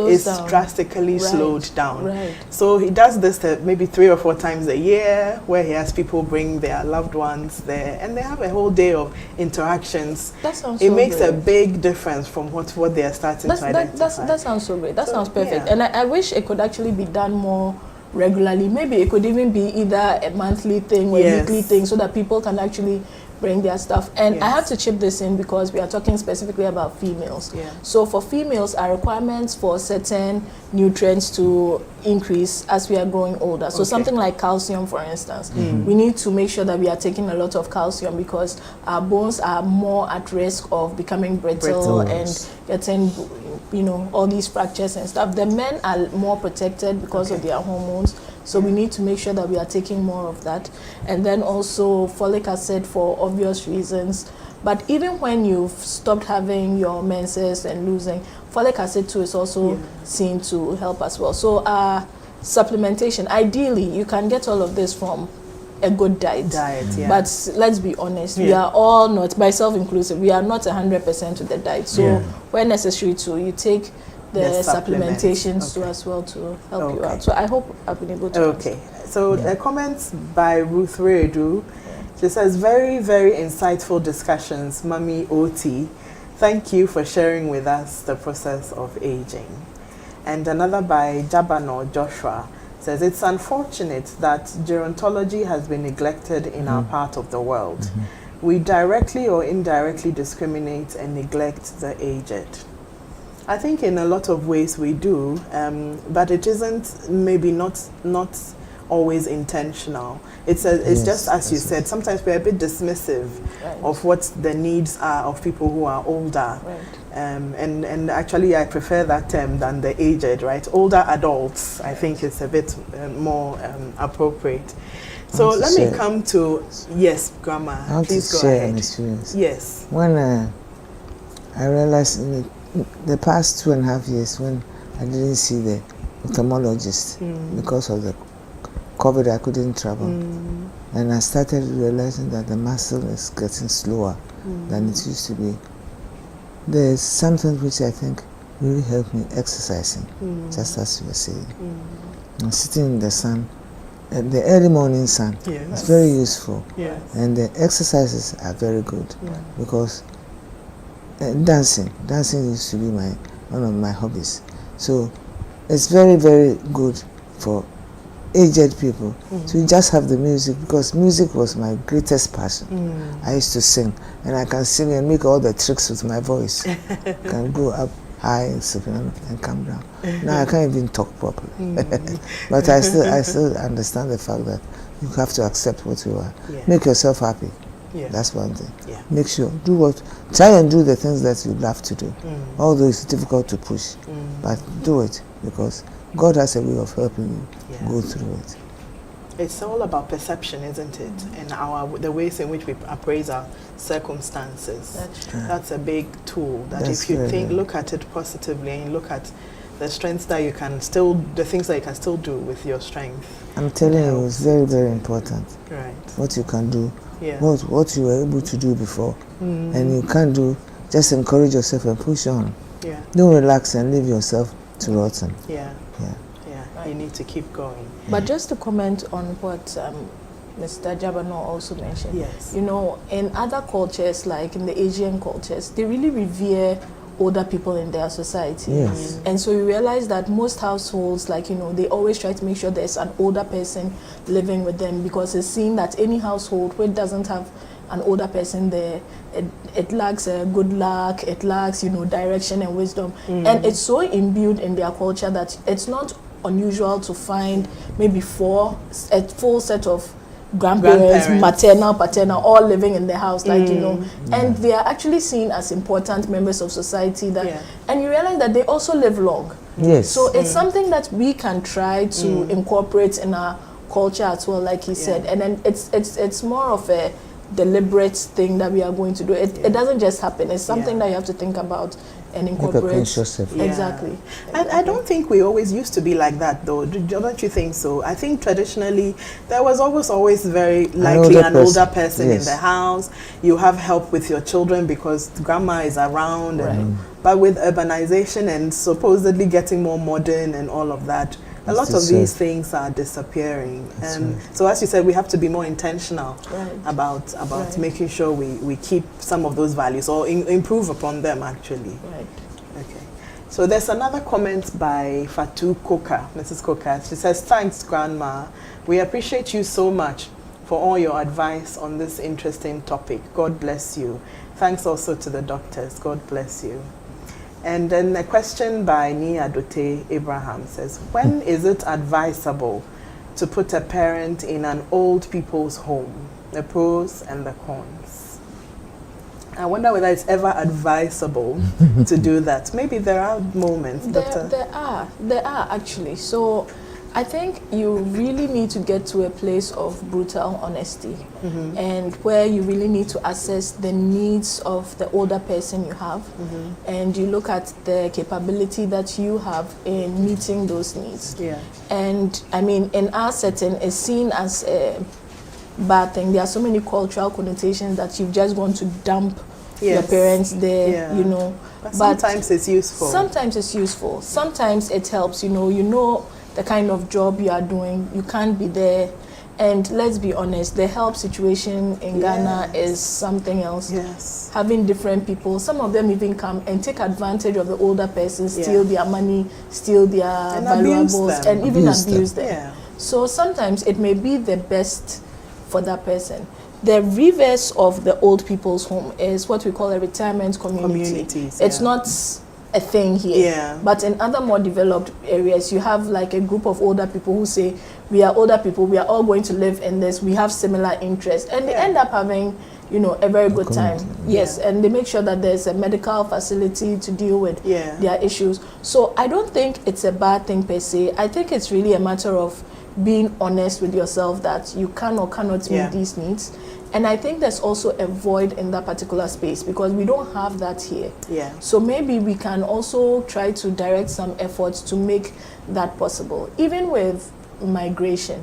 drastically slowed down. So he does this maybe 3 or 4 times a year, where he has people bring their loved ones there and they have a whole day of interactions. That sounds it makes a big difference from what they are starting to identify. That sounds so great. That sounds perfect. And I wish it could actually be done more regularly. Maybe it could even be either a monthly thing or a weekly thing, so that people can actually bring their stuff. And I have to chip this in because we are talking specifically about females. So for females, our requirements for certain nutrients to increase as we are growing older. So something like calcium, for instance, we need to make sure that we are taking a lot of calcium because our bones are more at risk of becoming brittle and getting all these fractures and stuff. The men are more protected because of their hormones. So we need to make sure that we are taking more of that. And then also folic acid for obvious reasons. But even when you've stopped having your menses and losing, folic acid too is also seen to help as well. So supplementation, ideally, you can get all of this from a good diet. But let's be honest, we are all not, myself inclusive, we are not 100% to the diet. So when necessary to, you take the supplementations too as well to help you out. So I hope I've been able to answer. So the comments by Ruth Redu, she says, very, very insightful discussions, Mami Oti. Thank you for sharing with us the process of aging. And another by Jabano Joshua says, it's unfortunate that gerontology has been neglected in our part of the world. We directly or indirectly discriminate and neglect the aged. I think in a lot of ways we do, but it isn't, maybe not always intentional. It's just as you said, sometimes we're a bit dismissive of what the needs are of people who are older. And actually I prefer that term than the aged, right? Older adults, I think it's a bit more appropriate. So let me come to, yes, Grandma, please go ahead. An experience. Yes. When I realized in the past 2.5 years when I didn't see the ophthalmologist because of the COVID, I couldn't travel. And I started realizing that the muscle is getting slower than it used to be. There's something which I think really helped me, exercising, just as you were saying. And sitting in the sun, the early morning sun is very useful. And the exercises are very good because dancing used to be one of my hobbies. So it's very, very good for aged people to just have the music, because music was my greatest passion. I used to sing, and I can sing and make all the tricks with my voice. Can go up high and come down. Now I can't even talk properly. But I still understand the fact that you have to accept what you are. Make yourself happy. That's one thing. Make sure, try and do the things that you love to do. Although it's difficult to push, but do it, because God has a way of helping you go through it. It's all about perception, isn't it? And the ways in which we appraise our circumstances. That's a big tool. That if you look at it positively and look at the strengths that you can still, the things that you can still do with your strength. I'm telling you, it's very, very important. What you can do, what you were able to do before, and you can't do, just encourage yourself and push on. Don't relax and leave yourself to rotten. You need to keep going. But just to comment on what Mr. Jabano also mentioned, you know, in other cultures, like in the Asian cultures, they really revere older people in their society. And so you realize that most households, like, you know, they always try to make sure there's an older person living with them, because it's seen that any household which doesn't have an older person there, it lacks good luck, it lacks, you know, direction and wisdom. And it's so imbued in their culture that it's not unusual to find maybe a full set of grandparents, maternal, paternal, all living in the house, like, you know, and they are actually seen as important members of society. And you realize that they also live long. So it's something that we can try to incorporate in our culture as well, like he said. And then it's more of a deliberate thing that we are going to do. It doesn't just happen. It's something that you have to think about and incorporate. Exactly. And I don't think we always used to be like that, though. Don't you think so? I think traditionally there was always very likely an older person in the house. You have help with your children because grandma is around. But with urbanization and supposedly getting more modern and all of that, a lot of these things are disappearing. And so as you said, we have to be more intentional about making sure we keep some of those values or improve upon them, actually. Okay. So there's another comment by Fatu Koka, Mrs. Koka. She says, thanks, Grandma. We appreciate you so much for all your advice on this interesting topic. God bless you. Thanks also to the doctors. God bless you. And then a question by Nia Dote Abraham says, when is it advisable to put a parent in an old people's home? The pros and the cons. I wonder whether it's ever advisable to do that. Maybe there are moments. There are actually. So I think you really need to get to a place of brutal honesty, and where you really need to assess the needs of the older person you have, and you look at the capability that you have in meeting those needs. Yeah. And I mean, in our setting, it's seen as a bad thing. There are so many cultural connotations that you've just gone to dump your parents there, you know. But sometimes it's useful. Sometimes it's useful. Sometimes it helps, you know the kind of job you are doing. You can't be there. And let's be honest, the help situation in Ghana is something else. Yes. Having different people, some of them even come and take advantage of the older person, steal their money, steal their valuables, and even abuse them. Yeah. So sometimes it may be the best for that person. The reverse of the old people's home is what we call a retirement community. It's not a thing here. But in other more developed areas, you have like a group of older people who say, we are older people, we are all going to live in this, we have similar interests. And they end up having, a very good time. Yes, and they make sure that there's a medical facility to deal with their issues. So I don't think it's a bad thing per se. I think it's really a matter of being honest with yourself that you can or cannot meet these needs. And I think there's also a void in that particular space because we don't have that here. So maybe we can also try to direct some efforts to make that possible. Even with migration,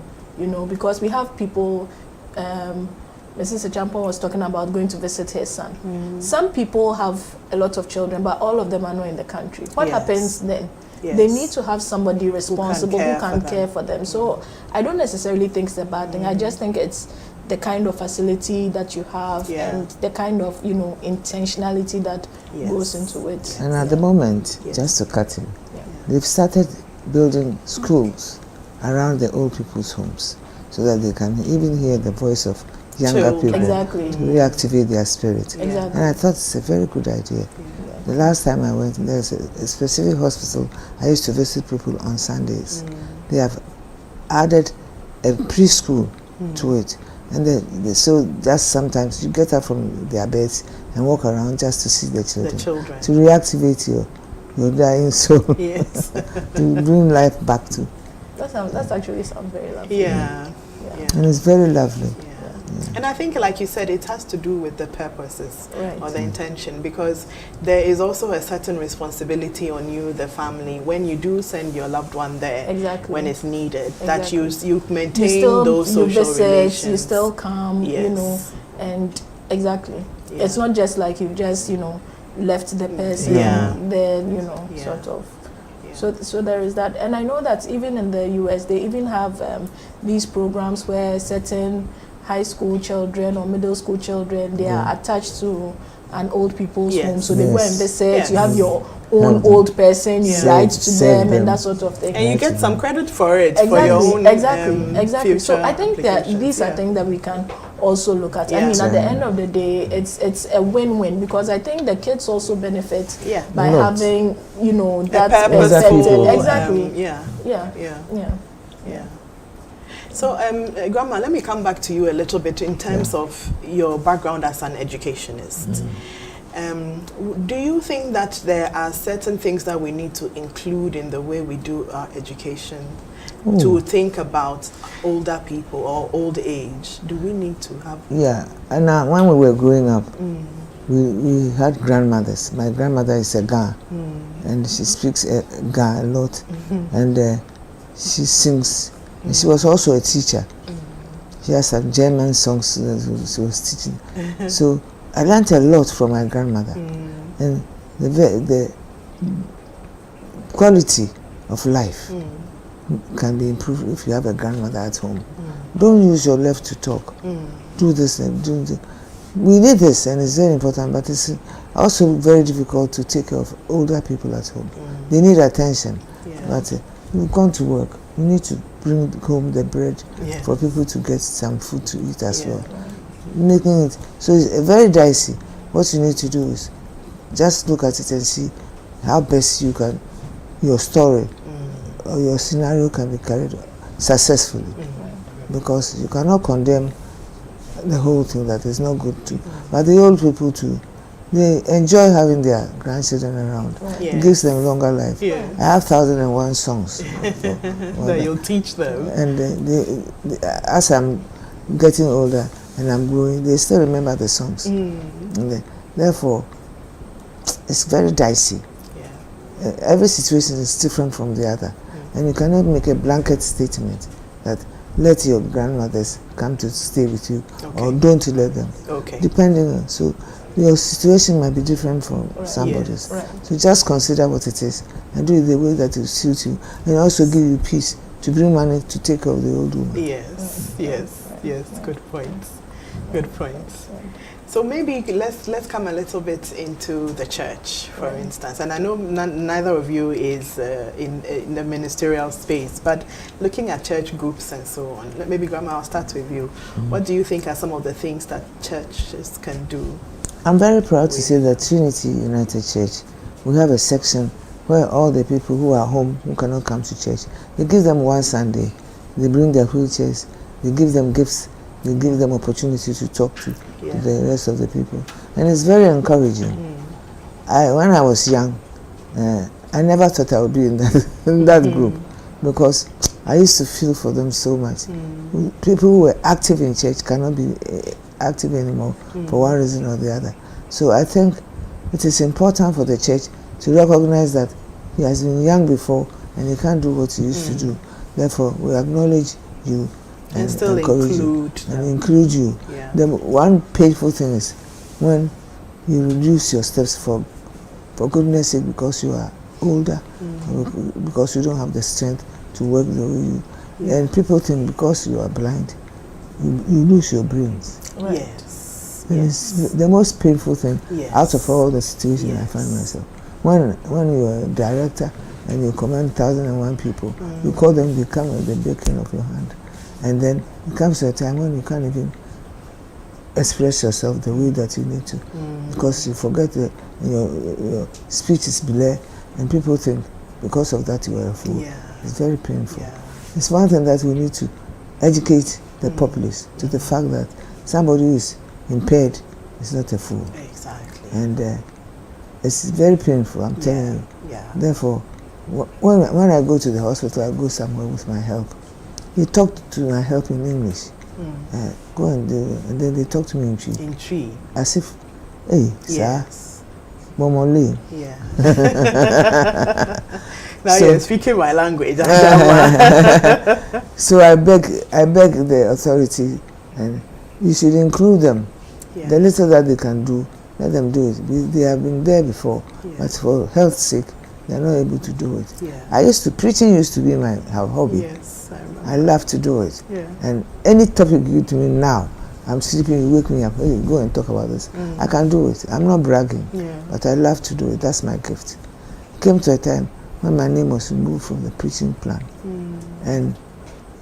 because we have people, Mrs. Echampo was talking about going to visit her son. Some people have a lot of children, but all of them are not in the country. What happens then? They need to have somebody responsible who can care for them. So I don't necessarily think it's a bad thing. I just think it's the kind of facility that you have and the kind of, intentionality that goes into it. And at the moment, just to cut in, they've started building schools around the old people's homes so that they can even hear the voice of younger people to reactivate their spirit. And I thought it's a very good idea. The last time I went, there's a specific hospital I used to visit people on Sundays. They have added a preschool to it. And so just sometimes you get up from their beds and walk around just to see the children. To reactivate your dying soul. To bring life back to. That's actually sounds very lovely. And it's very lovely. And I think, like you said, it has to do with the purposes or the intention, because there is also a certain responsibility on you, the family, when you do send your loved one there when it's needed, that you maintain those social relations. You still come, and it's not just like you just, left the person there, sort of. So there is that. And I know that even in the US, they even have these programs where certain high school children or middle school children, they are attached to an old people's home. So they go and visit, you have your own old person, you write to them and that sort of thing. And you get some credit for it, for your own Exactly. So I think that these are things that we can also look at. I mean, at the end of the day, it's a win-win, because I think the kids also benefit by having, that perspective. So, Grandma, let me come back to you a little bit in terms of your background as an educationist. Do you think that there are certain things that we need to include in the way we do our education to think about older people or old age? Do we need to have... and when we were growing up, we had grandmothers. My grandmother is a Ga, and she speaks Ga a lot, and she sings. And she was also a teacher. She has some German songs that she was teaching. So I learned a lot from my grandmother. And the quality of life can be improved if you have a grandmother at home. Don't use your left to talk. Do this and do this. We need this, and it's very important, but it's also very difficult to take care of older people at home. They need attention. But you've gone to work. You need to bring home the bread for people to get some food to eat as well. Making it so it's very dicey. What you need to do is just look at it and see how best you can, your story or your scenario can be carried successfully. Because you cannot condemn the whole thing that is not good to. But the old people too, they enjoy having their grandchildren around. Yes. It gives them longer life. Yeah. I have 1,001 songs. That you'll teach them. And as I'm getting older and I'm growing, they still remember the songs. And therefore, it's very dicey. Yeah. Every situation is different from the other. And you cannot make a blanket statement that let your grandmothers come to stay with you, or don't let them. Okay. Depending on, so your situation might be different from somebody's. Yes. So just consider what it is and do it the way that will suit you, and also give you peace to bring money to take care of the old woman. Yes, yes. Good point. Good point. So maybe let's come a little bit into the church, for instance. And I know neither of you is in the ministerial space, but looking at church groups and so on. Maybe Grandma, I'll start with you. What do you think are some of the things that churches can do? I'm very proud to say that Trinity United Church, we have a section where all the people who are home, who cannot come to church, they give them one Sunday. They bring their wheelchairs, they give them gifts, they give them opportunity to talk to the rest of the people. And it's very encouraging. When I was young, I never thought I would be in that group, because I used to feel for them so much. People who were active in church cannot be active anymore for one reason or the other. So I think it is important for the church to recognize that he has been young before and he can't do what he used to do. Therefore, we acknowledge you and still encourage include you and include you. Yeah. The one painful thing is when you reduce your steps for goodness sake, because you are older, or because you don't have the strength to work the way you. And people think because you are blind, you lose your brains. Right. Yes. And it's the most painful thing out of all the situations I find myself. When you are a director and you command 1,001 people, you call them, they come at the baking of your hand. And then it comes to a time when you can't even express yourself the way that you need to, because you forget that your speech is below, and people think because of that you are a fool. It's very painful. It's one thing that we need to educate the populace to the fact that somebody who is impaired is not a fool. Exactly. And it's very painful, I'm telling you. Therefore, when I go to the hospital, I go somewhere with my help. He talked to my help in English. Go and do it. And then they talk to me in Tree. In Tree. As if, hey, sir, Momole. Yeah. Now So- you're speaking my language. So I beg the authority, and you should include them. The little that they can do, let them do it. They have been there before, but for health's sake, they are not able to do it. Preaching used to be my hobby. Yes, I remember. I love to do it. Yeah. And any topic you give to me now, I'm sleeping, you wake me up, hey, go and talk about this. I can do it. I'm not bragging, but I love to do it. That's my gift. It came to a time when my name was removed from the preaching plan. And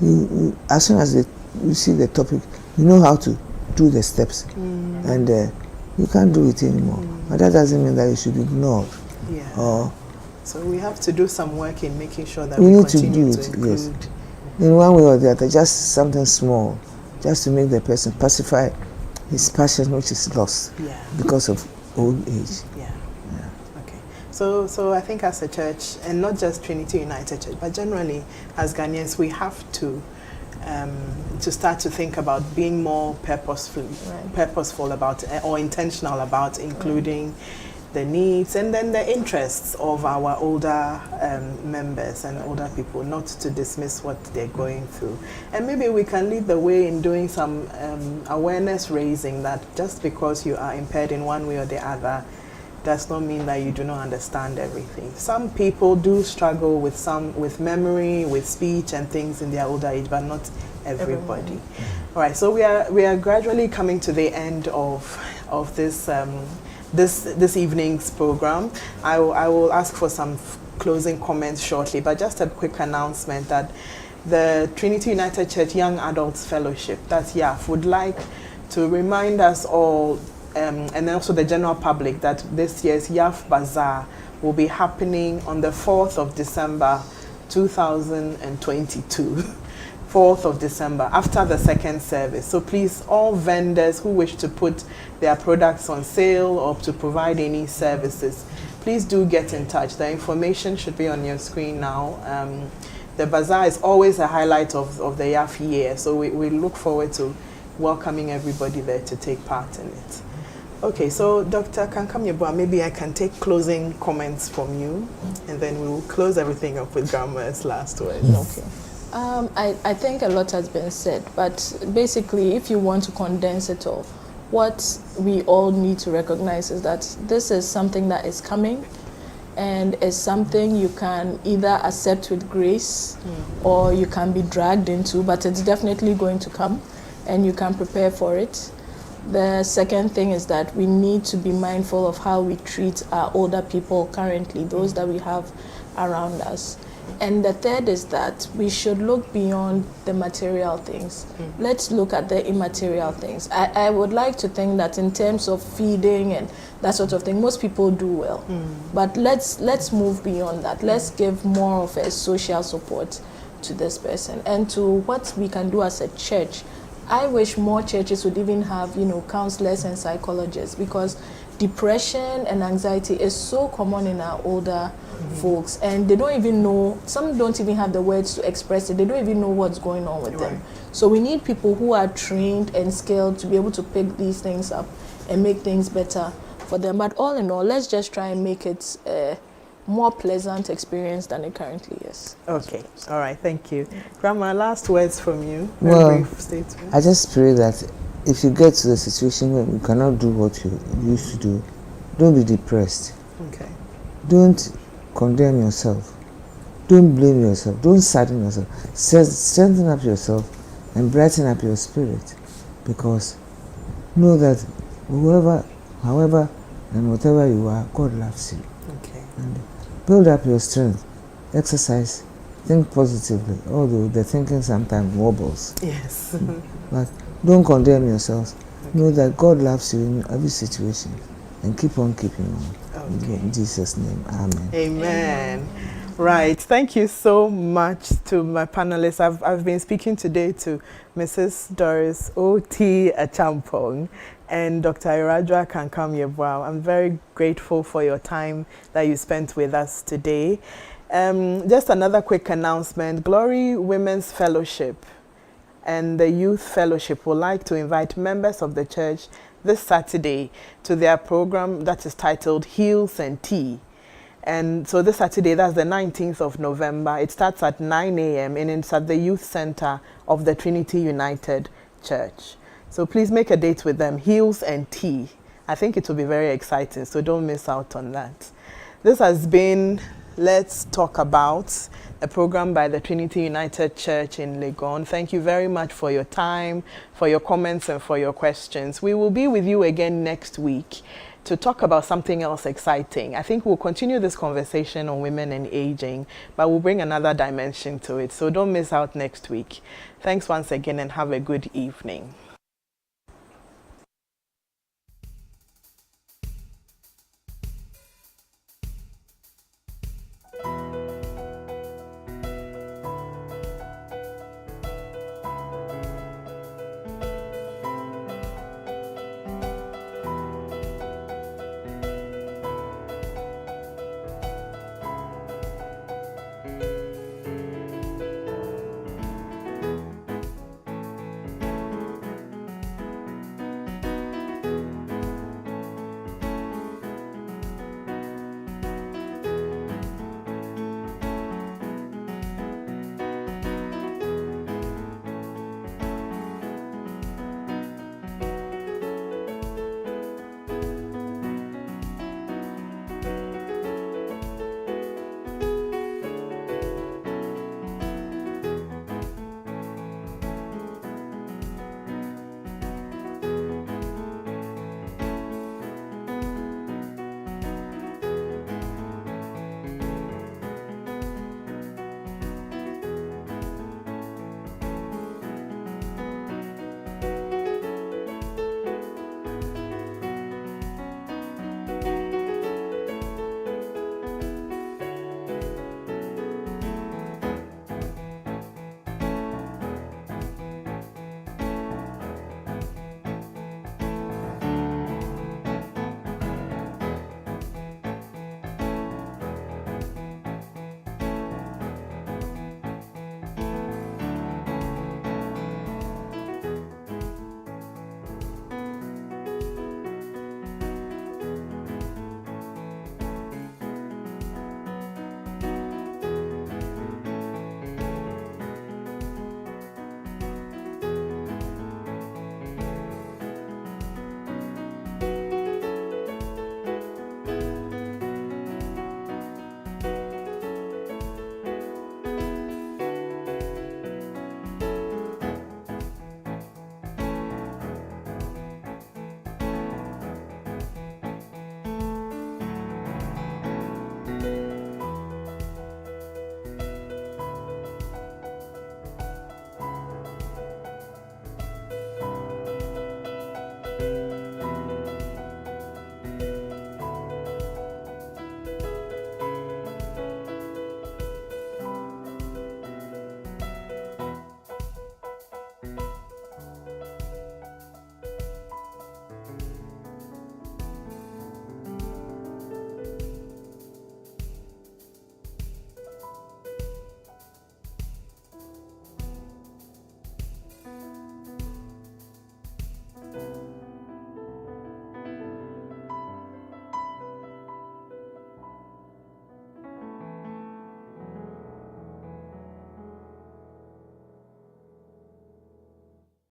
you, as soon as you see the topic, you know how to do the steps. And you can't do it anymore. But that doesn't mean that you should be ignored. Or So we have to do some work in making sure that we we need to continue do to it, include. yes. In one way or the other, just something small, just to make the person pacify his passion which is lost because of old age. Okay. So I think as a church, and not just Trinity United Church, but generally as Ghanaians, we have to start to think about being more purposeful about or intentional about including the needs and then the interests of our older members and older people, not to dismiss what they're going through. And maybe we can lead the way in doing some awareness raising that just because you are impaired in one way or the other does not mean that you do not understand everything. Some people do struggle with memory, with speech and things in their older age, but not everybody. All right, so we are gradually coming to the end of this this evening's program. I will ask for some closing comments shortly, but just a quick announcement that the Trinity United Church Young Adults Fellowship, that's YAF, would like to remind us all and also the general public that this year's YAF Bazaar will be happening on the 4th of December 2022 4th of December after the second service. So please, all vendors who wish to put their products on sale or to provide any services, please do get in touch. The information should be on your screen now. The bazaar is always a highlight of the YAF year, so we look forward to welcoming everybody there to take part in it. Okay, so Dr. Kankam-Yeboah, maybe I can take closing comments from you, and then we will close everything up with Grandma's last words. Okay. I think a lot has been said, but basically, if you want to condense it all, what we all need to recognize is that this is something that is coming, and is something you can either accept with grace or you can be dragged into, but it's definitely going to come, and you can prepare for it. The second thing is that we need to be mindful of how we treat our older people currently, those that we have around us. And the third is that we should look beyond the material things. Let's look at the immaterial things. I would like to think that in terms of feeding and that sort of thing, most people do well. But let's move beyond that. Let's give more of a social support to this person. And to what we can do as a church, I wish more churches would even have, counselors and psychologists, because depression and anxiety is so common in our older folks, and they don't even know, some don't even have the words to express it. They don't even know what's going on with them. So we need people who are trained and skilled to be able to pick these things up and make things better for them. But all in all, let's just try and make it a more pleasant experience than it currently is. Okay, all right, thank you. Grandma, last words from you. Well, Brief statement. I just pray that if you get to the situation where you cannot do what you used to do, don't be depressed. Okay. Don't condemn yourself. Don't blame yourself. Don't sadden yourself. Strengthen up yourself and brighten up your spirit, because know that however and whatever you are, God loves you. Okay. And build up your strength. Exercise. Think positively, although the thinking sometimes wobbles. Yes. But don't condemn yourselves. Okay. Know that God loves you in every situation, and keep on keeping on. Okay. In Jesus' name, amen. Amen. Right. Thank you so much to my panelists. I've been speaking today to Mrs. Doris O.T. Achampong and Dr. Iradra Kankam-Yeboah. I'm very grateful for your time that you spent with us today. Just another quick announcement. Glory Women's Fellowship and the Youth Fellowship would like to invite members of the church this Saturday to their program that is titled Heels and Tea. And so this Saturday, that's the 19th of November, it starts at 9 a.m. and it's at the Youth Center of the Trinity United Church. So please make a date with them, Heels and Tea. I think it will be very exciting, so don't miss out on that. This has been Let's Talk About, a program by the Trinity United Church in Legon. Thank you very much for your time, for your comments, and for your questions. We will be with you again next week to talk about something else exciting. I think we'll continue this conversation on women and aging, but we'll bring another dimension to it. So don't miss out next week. Thanks once again and have a good evening.